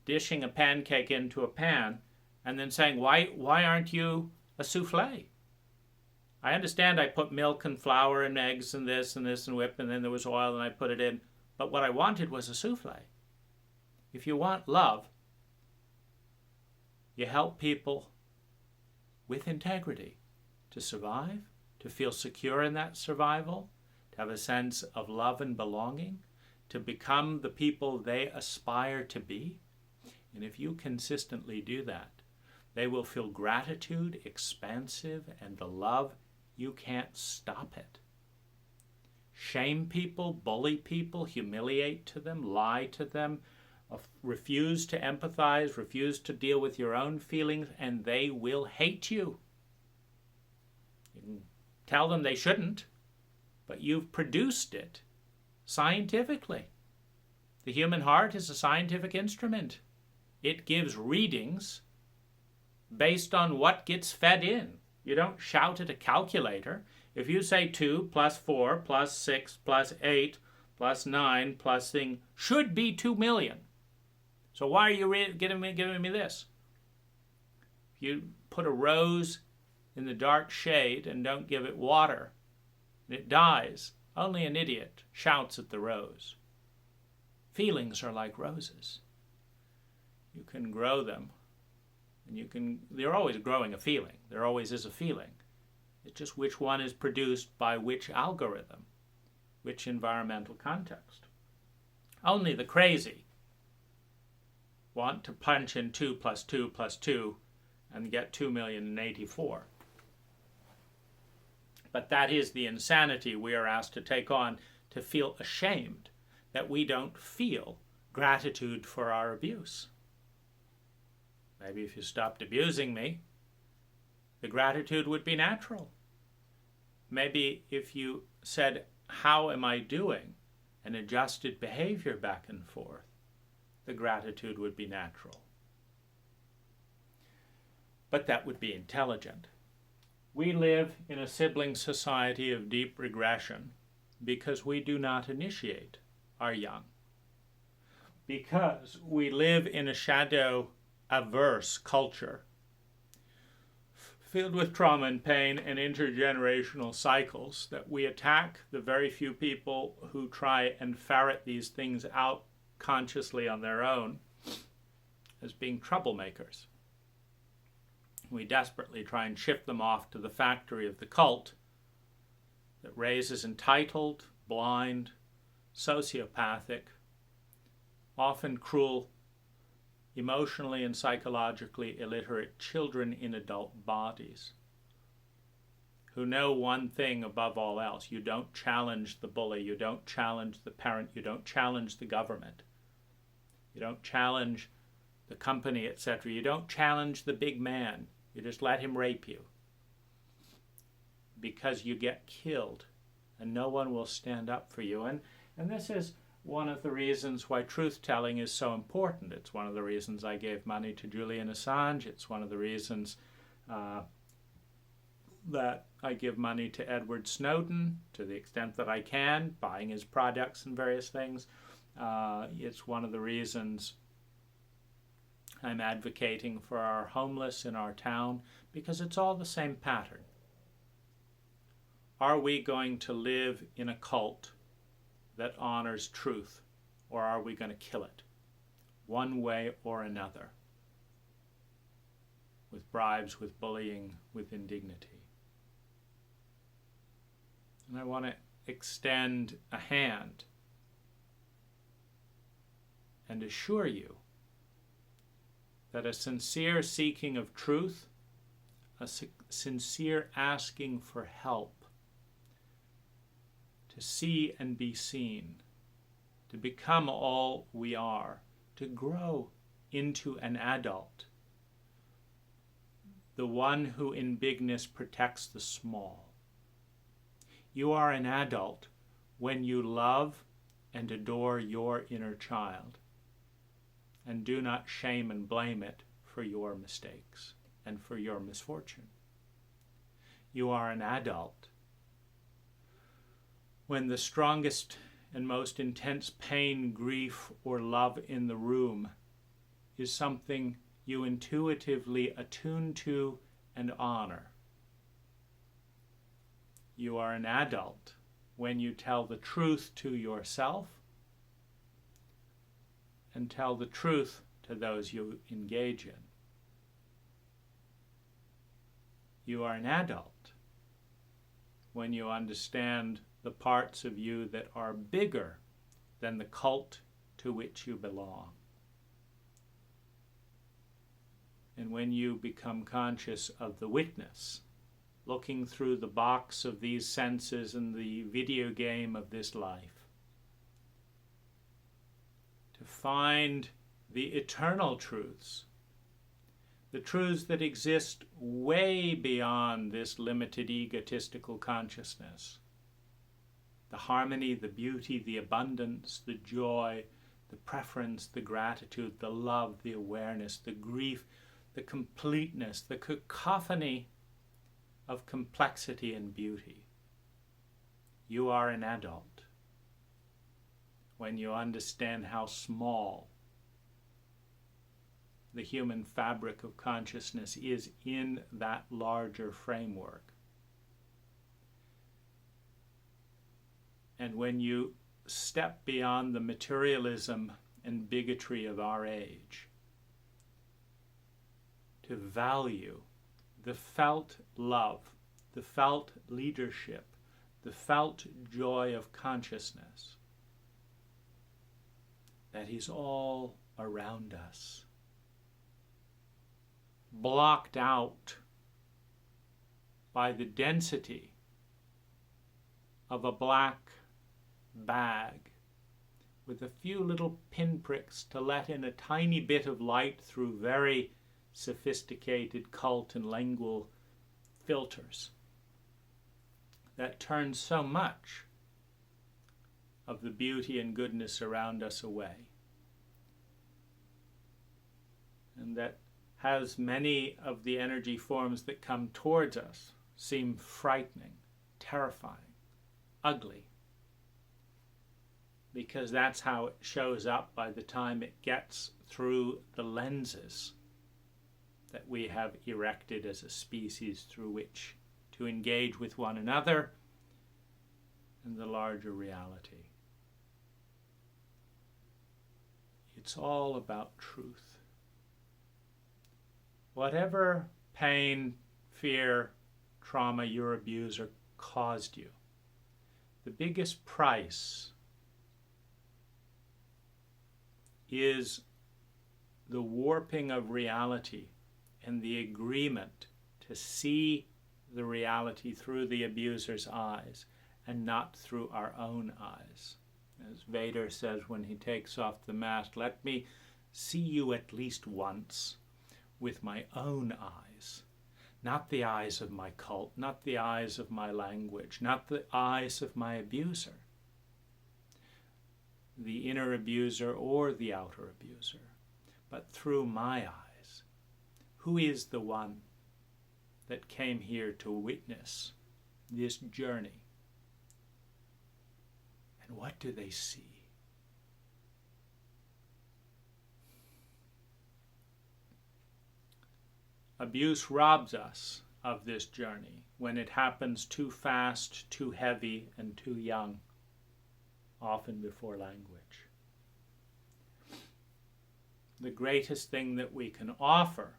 S1: dishing a pancake into a pan, and then saying, why aren't you a souffle? I understand I put milk and flour and eggs and this and whip, and then there was oil and I put it in, but what I wanted was a souffle. If you want love, you help people with integrity to survive, to feel secure in that survival, to have a sense of love and belonging, to become the people they aspire to be. And if you consistently do that, they will feel gratitude, expansive, and the love. You can't stop it. Shame people, bully people, humiliate to them, lie to them, refuse to empathize, refuse to deal with your own feelings, and they will hate you. You can tell them they shouldn't, but you've produced it scientifically. The human heart is a scientific instrument. It gives readings based on what gets fed in. You don't shout at a calculator. If you say 2 plus 4 plus 6 plus 8 plus 9 plus thing should be 2 million. So why are you giving me this? If you put a rose in the dark shade and don't give it water, and it dies, only an idiot shouts at the rose. Feelings are like roses. You can grow them, and they're always growing a feeling. There always is a feeling. It's just which one is produced by which algorithm, which environmental context. Only the crazy want to punch in 2 plus 2 plus 2 and get 2,084,000. But that is the insanity we are asked to take on, to feel ashamed that we don't feel gratitude for our abuse. Maybe if you stopped abusing me, the gratitude would be natural. Maybe if you said, how am I doing, and adjusted behavior back and forth, the gratitude would be natural. But that would be intelligent. We live in a sibling society of deep regression because we do not initiate our young. Because we live in a shadow-averse culture filled with trauma and pain and intergenerational cycles, that we attack the very few people who try and ferret these things out consciously on their own as being troublemakers. We desperately try and shift them off to the factory of the cult that raises entitled, blind, sociopathic, often cruel, emotionally and psychologically illiterate children in adult bodies who know one thing above all else. You don't challenge the bully, you don't challenge the parent, you don't challenge the government, you don't challenge the company, etc. You don't challenge the big man. You just let him rape you because you get killed and no one will stand up for you. And this is one of the reasons why truth-telling is so important. It's one of the reasons I gave money to Julian Assange. It's one of the reasons that I give money to Edward Snowden to the extent that I can, buying his products and various things. It's one of the reasons I'm advocating for our homeless in our town, because it's all the same pattern. Are we going to live in a cult that honors truth, or are we going to kill it one way or another, with bribes, with bullying, with indignity? And I want to extend a hand and assure you that a sincere seeking of truth, a sincere asking for help, to see and be seen, to become all we are, to grow into an adult, the one who in bigness protects the small. You are an adult when you love and adore your inner child, and do not shame and blame it for your mistakes and for your misfortune. You are an adult when the strongest and most intense pain, grief, or love in the room is something you intuitively attune to and honor. You are an adult when you tell the truth to yourself and tell the truth to those you engage in. You are an adult when you understand the parts of you that are bigger than the cult to which you belong. And when you become conscious of the witness, looking through the box of these senses and the video game of this life, to find the eternal truths, the truths that exist way beyond this limited egotistical consciousness, the harmony, the beauty, the abundance, the joy, the preference, the gratitude, the love, the awareness, the grief, the completeness, the cacophony of complexity and beauty. you are an adult. When you understand how small the human fabric of consciousness is in that larger framework. And when you step beyond the materialism and bigotry of our age to value the felt love, the felt leadership, the felt joy of consciousness that is all around us, blocked out by the density of a black bag with a few little pinpricks to let in a tiny bit of light through very sophisticated cult and lingual filters that turn so much of the beauty and goodness around us away, and that has many of the energy forms that come towards us seem frightening, terrifying, ugly, because that's how it shows up by the time it gets through the lenses that we have erected as a species through which to engage with one another and the larger reality. It's all about truth. Whatever pain, fear, trauma your abuser caused you, the biggest price is the warping of reality and the agreement to see the reality through the abuser's eyes and not through our own eyes. As Vader says when he takes off the mask, let me see you at least once with my own eyes, not the eyes of my cult, not the eyes of my language, not the eyes of my abuser, the inner abuser or the outer abuser, but through my eyes. Who is the one that came here to witness this journey? And what do they see? Abuse robs us of this journey when it happens too fast, too heavy, and too young, often before language. The greatest thing that we can offer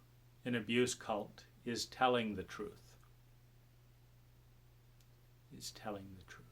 S1: an abuse cult is telling the truth. Is telling the truth.